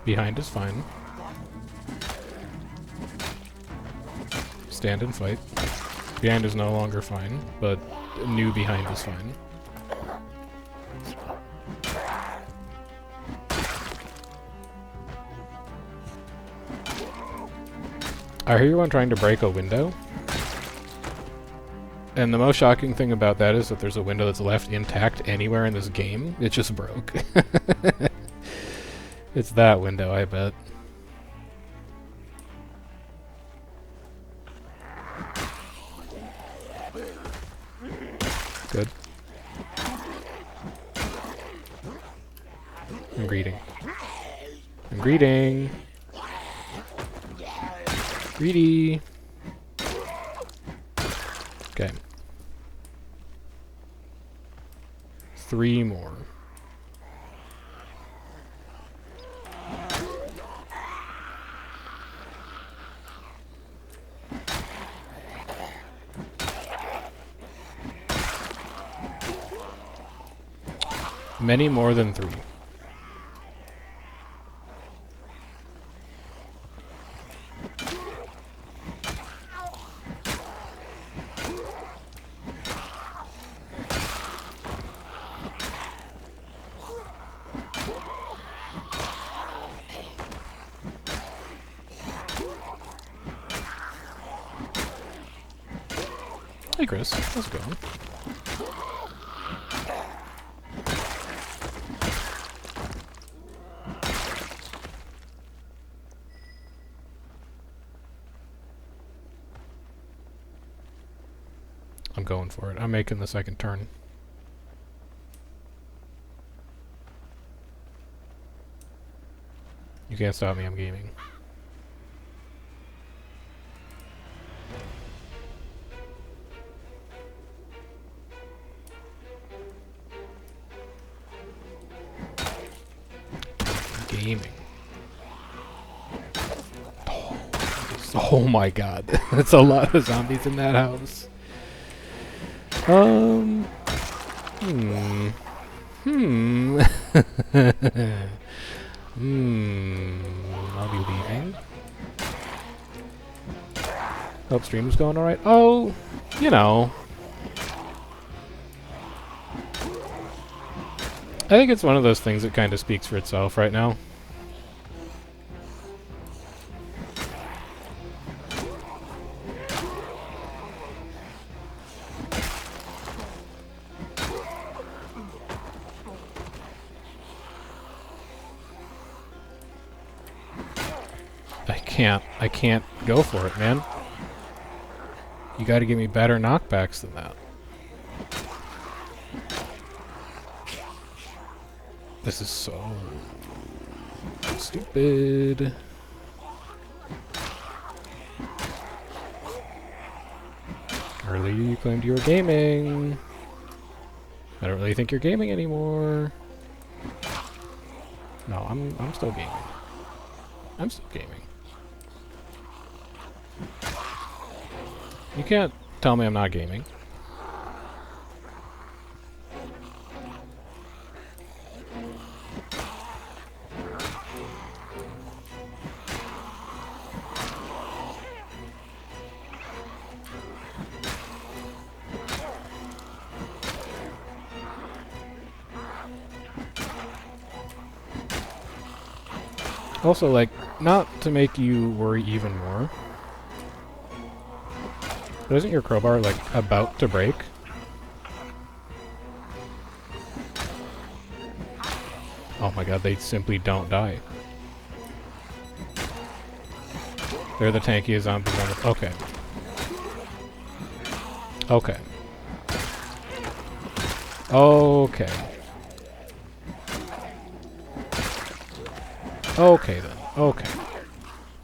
Behind is fine. Stand and fight. Behind is no longer fine, but new behind is fine. I hear one trying to break a window. And the most shocking thing about that is that there's a window that's left intact anywhere in this game. It just broke. It's that window, I bet. Good. I'm greeting. I'm greeting. Greedy. Okay. 3 more. Many more than 3. Hey Chris, how's it going? I'm going for it. I'm making the second turn. You can't stop me, I'm gaming. Gaming. Oh my god. That's a lot of zombies in that house. Hmm. I'll be leaving. Hope stream's going alright. Oh, you know. I think it's one of those things that kind of speaks for itself right now. I can't go for it, man. You gotta give me better knockbacks than that. This is so stupid. Earlier you claimed you were gaming. I don't really think you're gaming anymore. No, I'm still gaming. I'm still gaming. You can't tell me I'm not gaming. Also, like, not to make you worry even more, but isn't your crowbar, like, about to break? Oh my god, they simply don't die. They're the tankiest zombies on the... Okay. Okay. Okay. Okay then. Okay.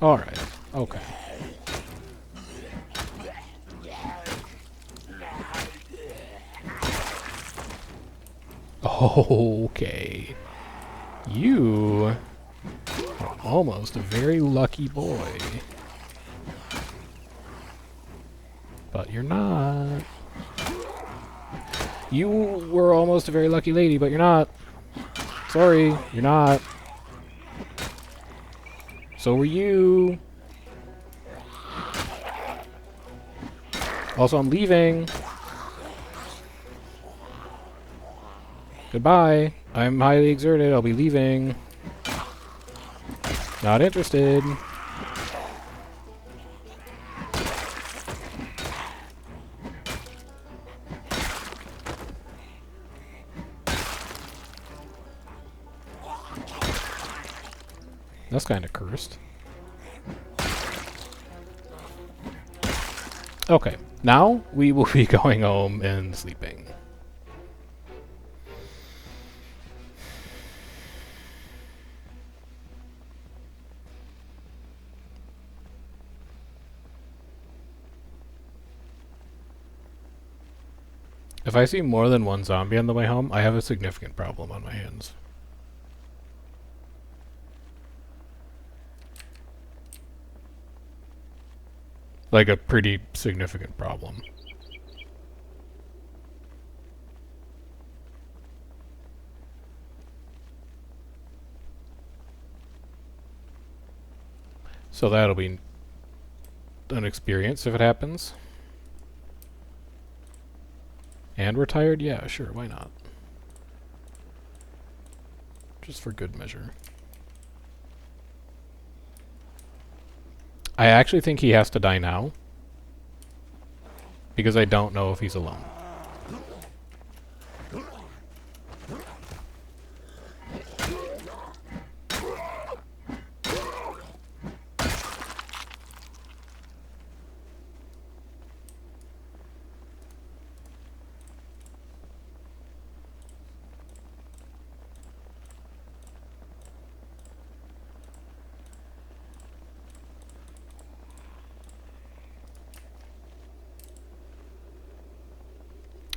Alright. Okay. Okay. You are almost a very lucky boy. But you're not. You were almost a very lucky lady, but you're not. Sorry, you're not. So were you. Also, I'm leaving. Goodbye. I'm highly exerted. I'll be leaving. Not interested. That's kind of cursed. Okay, now we will be going home and sleeping. If I see more than one zombie on the way home, I have a significant problem on my hands. Like a pretty significant problem. So that'll be an experience if it happens. And we're tired? Yeah, sure, why not? Just for good measure. I actually think he has to die now. Because I don't know if he's alone.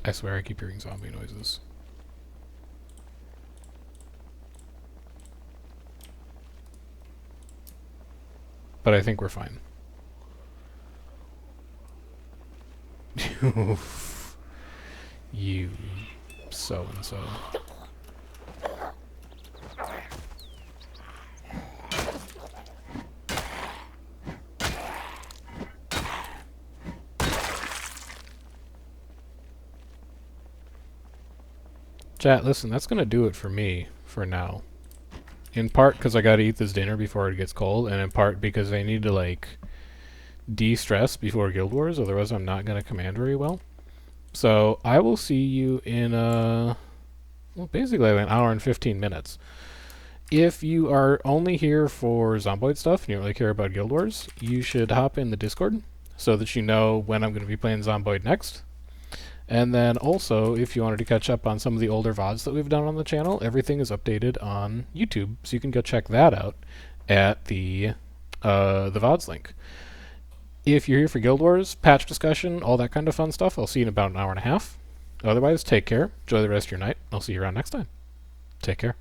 I swear I keep hearing zombie noises. But I think we're fine. You so-and-so. Chat, listen, that's gonna do it for me for now. In part because I gotta eat this dinner before it gets cold, and in part because I need to, like, de-stress before Guild Wars, otherwise I'm not gonna command very well. So, I will see you in, well, basically like an hour and 15 minutes. If you are only here for Zomboid stuff and you don't really care about Guild Wars, you should hop in the Discord so that you know when I'm going to be playing Zomboid next. And then also, if you wanted to catch up on some of the older VODs that we've done on the channel, everything is updated on YouTube, so you can go check that out at the VODs link. If you're here for Guild Wars, patch discussion, all that kind of fun stuff, I'll see you in about an hour and a half. Otherwise, take care. Enjoy the rest of your night. I'll see you around next time. Take care.